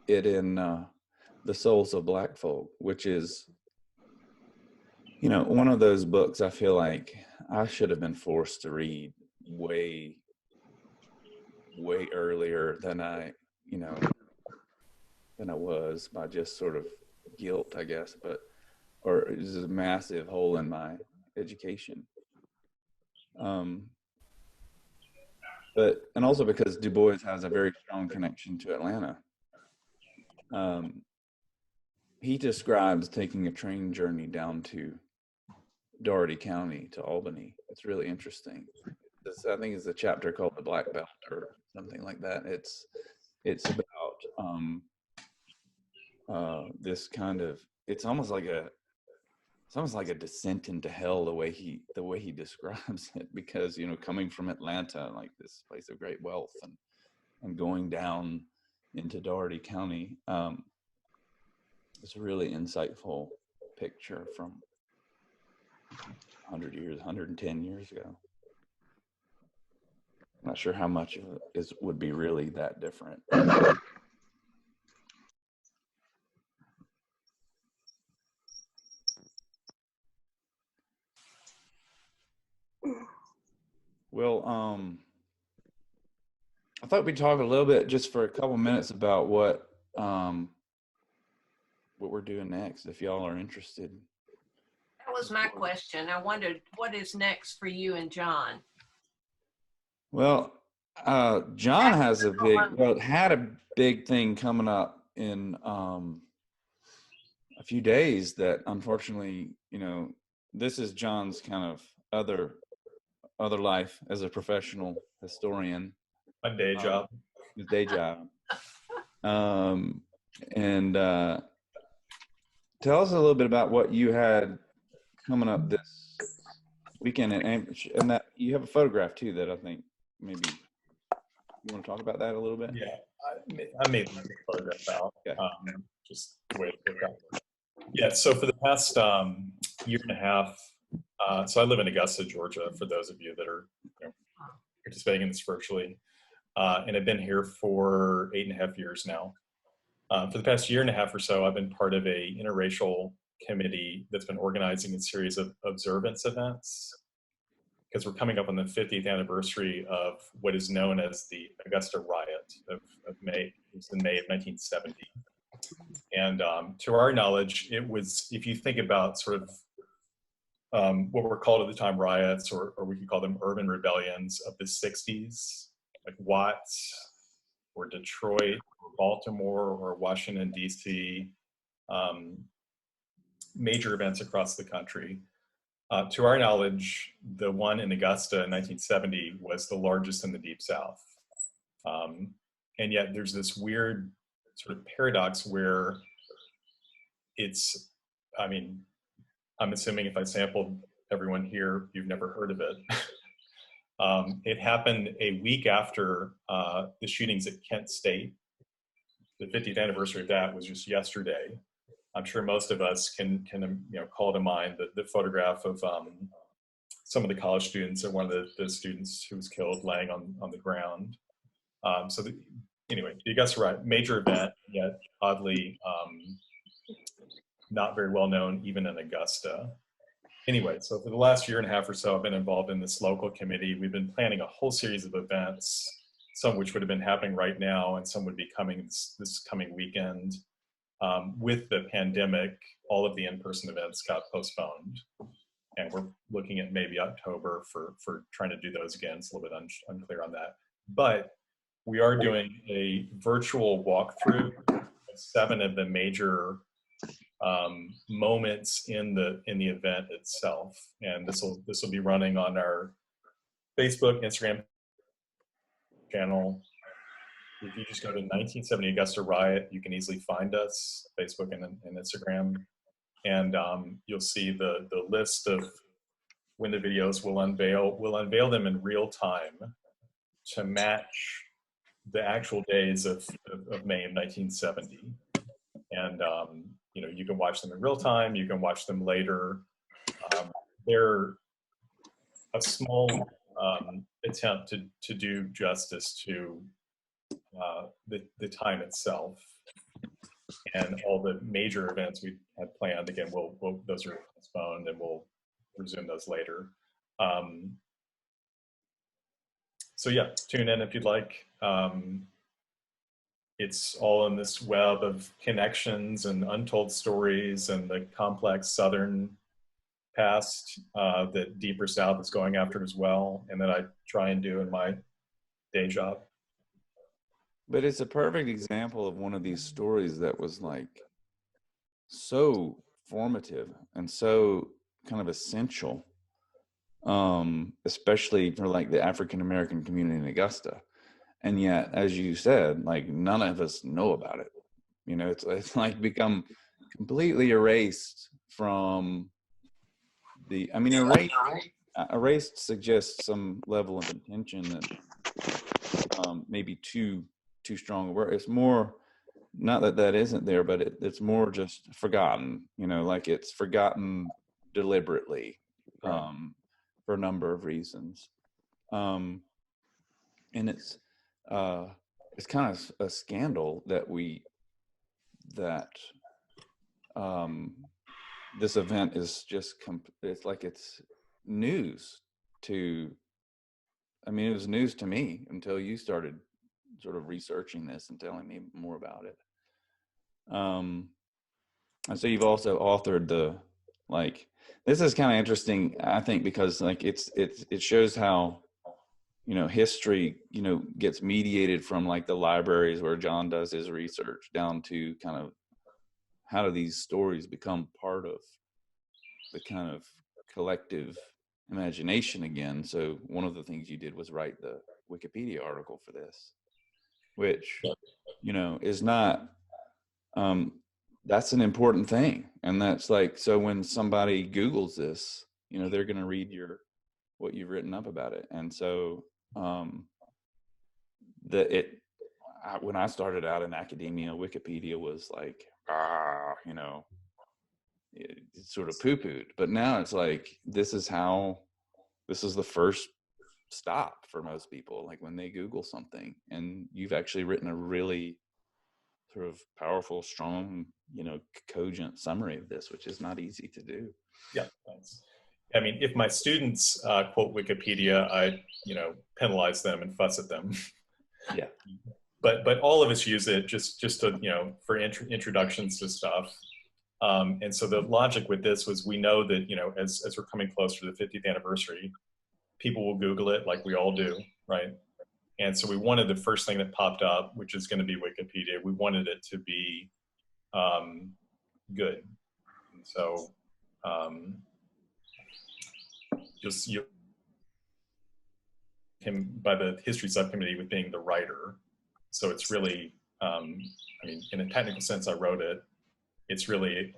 it in The Souls of Black Folk, which is one of those books I feel like I should have been forced to read way earlier than I was by just sort of guilt, I guess, or it was a massive hole in my education. And also because Du Bois has a very strong connection to Atlanta. He describes taking a train journey down to Doherty County to Albany. It's really interesting. I think it's a chapter called The Black Belt or something like that. It's about this kind of, it's almost like a descent into hell the way he describes it, because coming from Atlanta, like this place of great wealth, and going down into Doherty County, it's a really insightful picture from 110 years ago. I'm not sure how much of it would be really that different. Well, I thought we'd talk a little bit just for a couple minutes about what we're doing next, if y'all are interested. That was my question. I wondered what is next for you and John? Well, John had a big thing coming up in a few days that unfortunately, this is John's kind of other life as a professional historian. My day job. His day job. And tell us a little bit about what you had coming up this weekend, and that you have a photograph too that I think maybe you want to talk about that a little bit. Yeah, I made the photograph out. Okay. Just the way it looked. Yeah. So for the past year and a half, so I live in Augusta, Georgia. For those of you that are participating in this virtually, and I've been here for 8.5 years now. For the past year and a half or so, I've been part of a interracial committee that's been organizing a series of observance events, because we're coming up on the 50th anniversary of what is known as the Augusta riot of May. It was in May of 1970. And to our knowledge, it was, if you think about sort of what were called at the time riots, or we could call them urban rebellions of the 60s, like Watts or Detroit or Baltimore or Washington, D.C., major events across the country. To our knowledge, the one in Augusta in 1970 was the largest in the Deep South. And yet there's this weird sort of paradox where it's, I mean, I'm assuming if I sampled everyone here, you've never heard of it. It happened a week after the shootings at Kent State. The 50th anniversary of that was just yesterday. I'm sure most of us can call to mind the photograph of some of the college students and one of the students who was killed laying on the ground. Anyway, the Augusta major event, yet oddly not very well known even in Augusta. Anyway, so for the last year and a half or so, I've been involved in this local committee. We've been planning a whole series of events, some of which would have been happening right now, and some would be coming this coming weekend. With the pandemic, all of the in-person events got postponed, and we're looking at maybe October for trying to do those again. It's a little bit unclear on that. But we are doing a virtual walkthrough of 7 of the major moments in the event itself, and this will be running on our Facebook, Instagram channel. If you just go to 1970 Augusta Riot, you can easily find us, Facebook and Instagram, and you'll see the list of when the videos will unveil. We'll unveil them in real time to match the actual days of May of 1970, and you can watch them in real time. You can watch them later. They're a small attempt to do justice to the time itself, and all the major events we had planned. Again, those are postponed, and we'll resume those later. So yeah, tune in if you'd like. It's all in this web of connections and untold stories and the complex Southern past that Deeper South is going after as well, and that I try and do in my day job. But it's a perfect example of one of these stories that was like so formative and so kind of essential, especially for like the African American community in Augusta. And yet, as you said, like none of us know about it. It's like become completely erased from the. I mean, erased suggests some level of intention that maybe too strong a word. It's more, not that isn't there, but it's more just forgotten. Like it's forgotten deliberately, for a number of reasons, and it's kind of a scandal that this event is just it's like it's news to. I mean, it was news to me until you started sort of researching this and telling me more about it. And so you've also authored this is kind of interesting, I think, because like it shows how, history, gets mediated from like the libraries where John does his research down to kind of how do these stories become part of the kind of collective imagination again. So one of the things you did was write the Wikipedia article for this, which, is not, that's an important thing. And that's like, so when somebody Googles this, they're going to read what you've written up about it. And so, when I started out in academia, Wikipedia was like, it's sort of poo-pooed, but now it's like, this is the first stop for most people, like when they Google something. And you've actually written a really sort of powerful, strong, cogent summary of this, which is not easy to do. Yeah, thanks. I mean, if my students quote Wikipedia, I penalize them and fuss at them. Yeah. but all of us use it just to, you know, for introductions to stuff. And so the logic with this was, we know that, you know, as we're coming closer to the 50th anniversary, people will Google it like we all do, right? And so we wanted the first thing that popped up, which is going to be Wikipedia. We wanted it to be good. And so just him by the history subcommittee with being the writer. So it's really, I mean, in a technical sense, I wrote it. It's really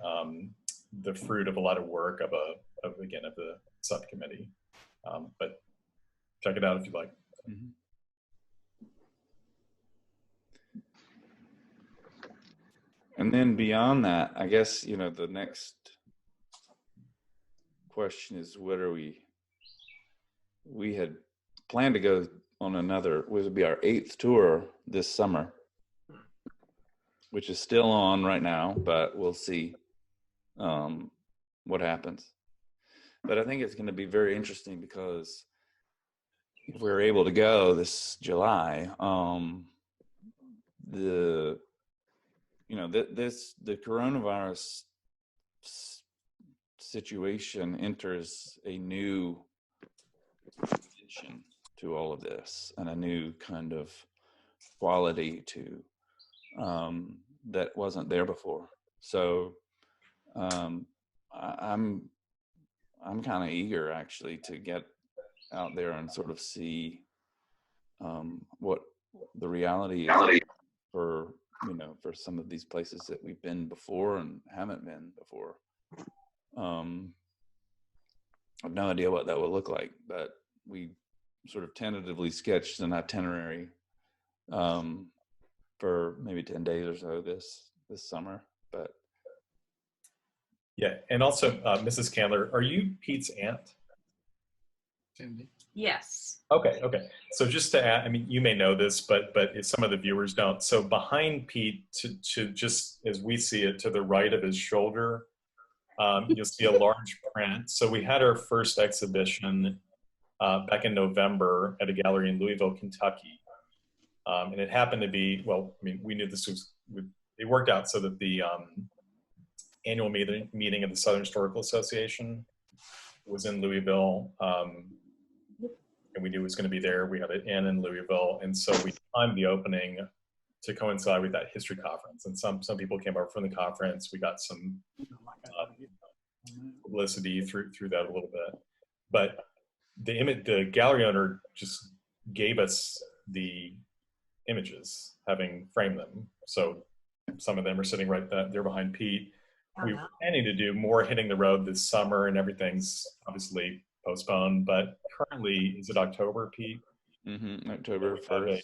the fruit of a lot of work of the subcommittee. But check it out if you like. Mm-hmm. And then beyond that, I guess, you know, the next question is, what are we had planned to go on another, would be our 8th tour this summer, which is still on right now, but we'll see what happens. But I think it's going to be very interesting, because if we're able to go this July, the coronavirus situation enters a new dimension to all of this, and a new kind of quality to that wasn't there before. So I'm kind of eager, actually, to get out there and sort of see what the reality is for, you know, for some of these places that we've been before and haven't been before. I have no idea what that will look like, but we sort of tentatively sketched an itinerary for maybe 10 days or so this summer. But yeah, and also Mrs. Candler, are you Pete's aunt? Yes. Okay. So just to add, I mean, you may know this, but if some of the viewers don't. So behind Pete, to just as we see it, to the right of his shoulder, you'll see a large print. So we had our first exhibition back in November at a gallery in Louisville, Kentucky. And it happened to be, well, I mean, we knew this was, it worked out so that the annual meeting of the Southern Historical Association was in Louisville. And we knew it was going to be there. We had it in Louisville. And so we timed the opening to coincide with that history conference. And some people came over from the conference. We got some publicity through that a little bit. But the gallery owner just gave us the images, having framed them. So some of them are sitting right there behind Pete. We were planning to do more hitting the road this summer, and everything's obviously postponed, but currently, is it October, Pete? Mm-hmm. October 1st.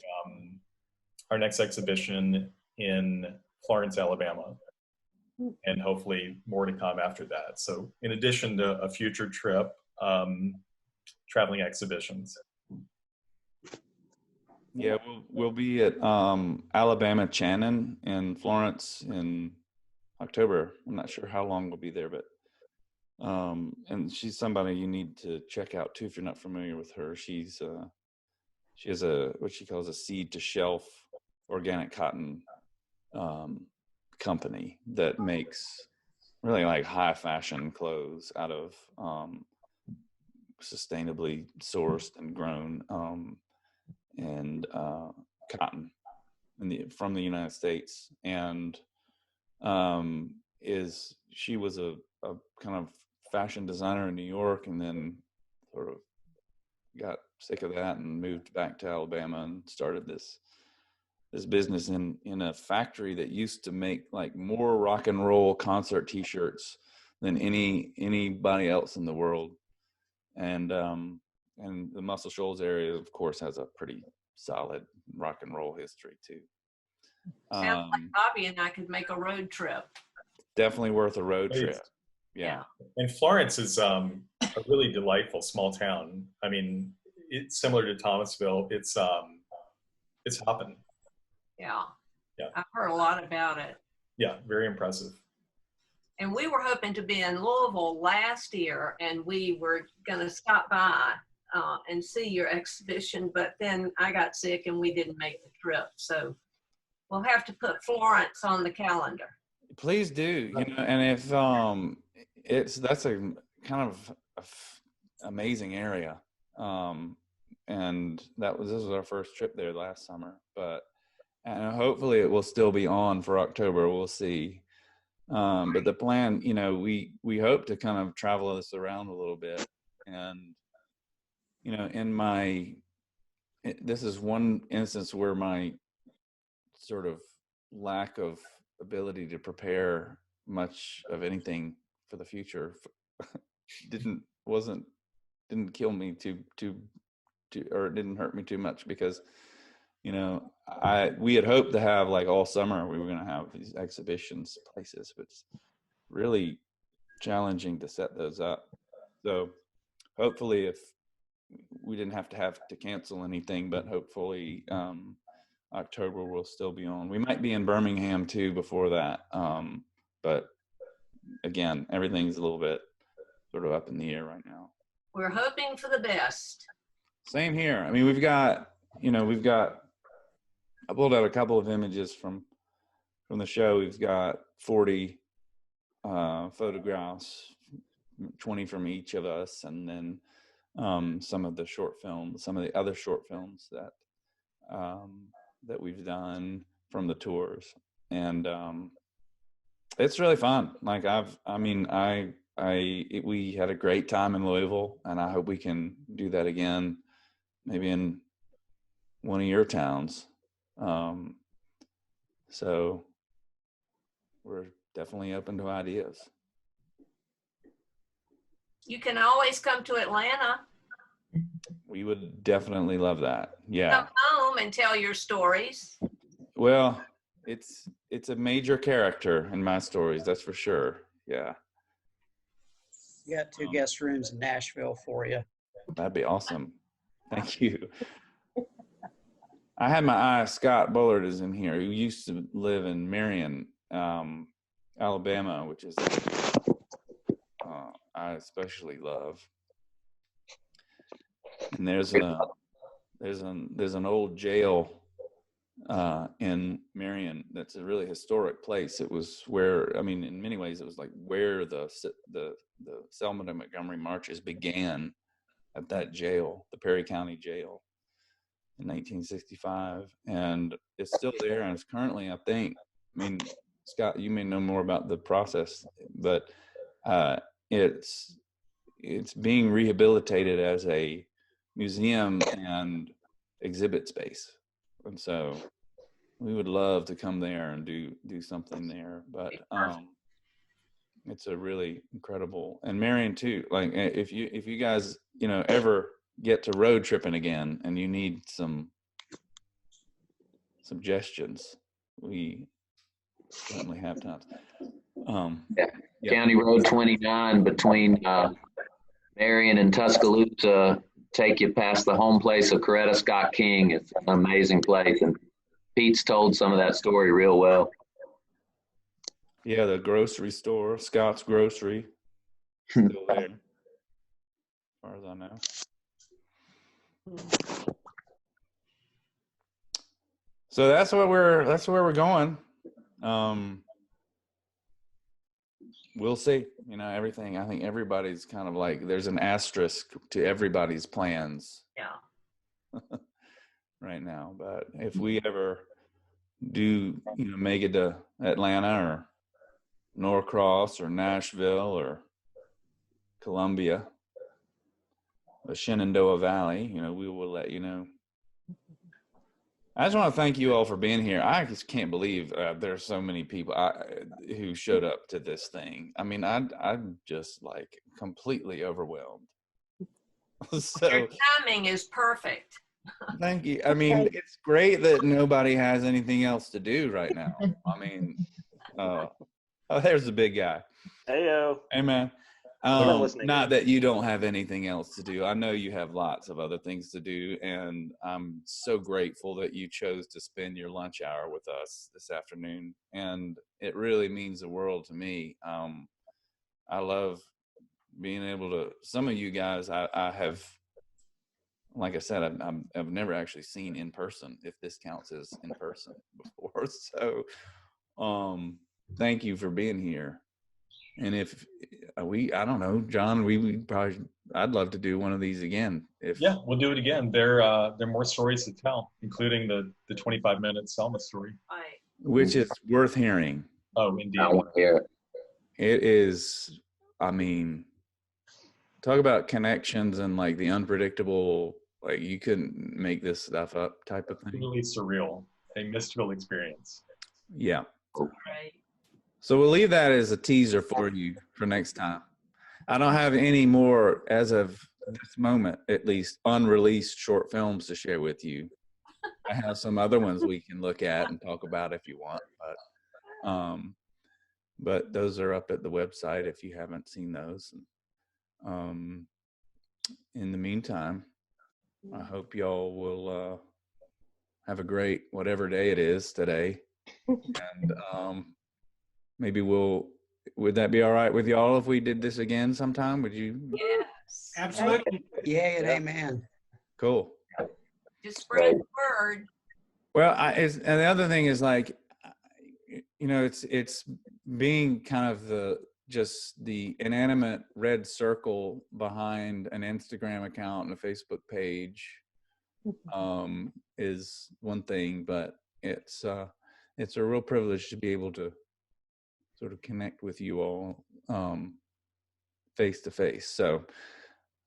Our next exhibition in Florence, Alabama, and hopefully more to come after that. So in addition to a future trip, traveling exhibitions. Yeah, we'll be at Alabama Channon in Florence in October. I'm not sure how long we'll be there, but and she's somebody you need to check out too if you're not familiar with her. She has what she calls a seed to shelf organic cotton company that makes really like high fashion clothes out of sustainably sourced and grown and cotton from the United States. And she was a kind of fashion designer in New York, and then sort of got sick of that and moved back to Alabama and started this business in a factory that used to make like more rock and roll concert t-shirts than anybody else in the world. And the Muscle Shoals area, of course, has a pretty solid rock and roll history too. Sounds like Bobby and I could make a road trip. Definitely worth a road trip. Yeah. And Florence is a really delightful small town. I mean, it's similar to Thomasville. It's hopping. Yeah. Yeah. I've heard a lot about it. Yeah, very impressive. And we were hoping to be in Louisville last year, and we were going to stop by and see your exhibition, but then I got sick and we didn't make the trip. So We'll have to put Florence on the calendar. Please do, and if that's a kind of amazing area, and this was our first trip there last summer, and hopefully it will still be on for October. We'll see. But the plan, we hope to kind of travel this around a little bit, and this is one instance where my sort of lack of ability to prepare much of anything for the future didn't kill me or it didn't hurt me too much, because we had hoped to have, like, all summer we were going to have these exhibitions places, but it's really challenging to set those up. So hopefully, if we didn't have to cancel anything, but hopefully October will still be on. We might be in Birmingham too before that, but again, everything's a little bit sort of up in the air right now. We're hoping for the best. Same here. I mean, we've got I pulled out a couple of images from the show. We've got 40 photographs, 20 from each of us, and then some of the other short films that we've done from the tours, and it's really fun. Like we had a great time in Louisville, and I hope we can do that again, maybe in one of your towns. So we're definitely open to ideas. You can always come to Atlanta. We would definitely love that. Yeah. Come home and tell your stories. Well, it's a major character in my stories, that's for sure. Yeah. You got two guest rooms in Nashville for you. That'd be awesome. Thank you. I had my eye. Scott Bullard is in here, who used to live in Marion, Alabama, which is I especially love. And there's an old jail in Marion that's a really historic place. It was where, in many ways, it was like where the Selma to Montgomery marches began, at that jail, the Perry County Jail, in 1965, and it's still there, and it's currently, I think, Scott, you may know more about the process, but it's being rehabilitated as a museum and exhibit space, and so we would love to come there and do something there. But it's a really incredible, and Marion too. Like, if you guys ever get to road tripping again and you need some suggestions, we certainly have tons. County Road 29 between Marion and Tuscaloosa take you past the home place of Coretta Scott King. It's an amazing place, and Pete's told some of that story real well. Yeah, the grocery store, Scott's Grocery, still there, as far as I know. So that's where we're going. We'll see. Everything. I think everybody's kind of like, there's an asterisk to everybody's plans. Yeah. Right now, but if we ever do, make it to Atlanta or Norcross or Nashville or Columbia, the Shenandoah Valley, we will let you know. I just want to thank you all for being here. I just can't believe there's so many people who showed up to this thing. I'm just like completely overwhelmed. So your timing is perfect. Thank you. It's great that nobody has anything else to do right now. There's the big guy. Heyo. Hey, man. Not that you don't have anything else to do. I know you have lots of other things to do, and I'm so grateful that you chose to spend your lunch hour with us this afternoon, and it really means the world to me. I love being able to, some of you guys I have like I said, I've never actually seen in person, if this counts as in person before. So, thank you for being here. And if I don't know, John, we probably, I'd love to do one of these again. Yeah, we'll do it again. There are more stories to tell, including the 25-minute Selma story. Right. Which is worth hearing. Oh, indeed. I want to hear it. It is, I mean, talk about connections and like the unpredictable, like you couldn't make this stuff up type of thing. Really surreal, a mystical experience. Yeah. Right. So we'll leave that as a teaser for you for next time. I don't have any more, as of this moment, at least, unreleased short films to share with you. I have some other ones we can look at and talk about if you want, but those are up at the website if you haven't seen those. In the meantime, I hope y'all will have a great whatever day it is today, and maybe would that be all right with y'all if we did this again sometime? Would you? Yes. Absolutely. Yay and amen. Cool. Just spread the word. Well, and the other thing is like, you know, it's being kind of just the inanimate red circle behind an Instagram account and a Facebook page, is one thing, but it's a real privilege to be able to sort of connect with you all face to face. So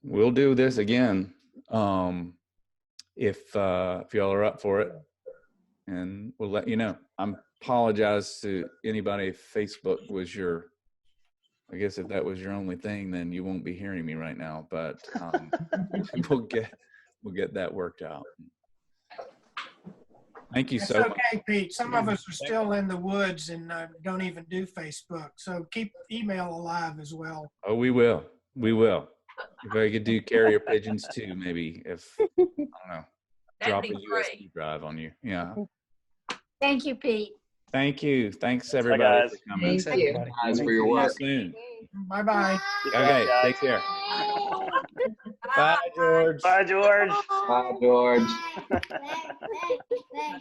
we'll do this again if y'all are up for it, and we'll let you know. I apologize to anybody if Facebook was your, I guess if that was your only thing, then you won't be hearing me right now, but we'll get that worked out. Thank you That's so much. okay, Pete. Some of us are still in the woods and don't even do Facebook. So keep email alive as well. Oh, we will. If I could do carrier pigeons too, maybe, if, I don't know, That'd drop be a great. USB drive on you. Yeah. Thank you, Pete. Thank you. Thanks everybody guys. for coming. Thanks, everybody. Guys, for Thank your you. work. See you soon. Bye-bye. Okay, take care. Bye, George. Bye, George. Bye, George. Bye.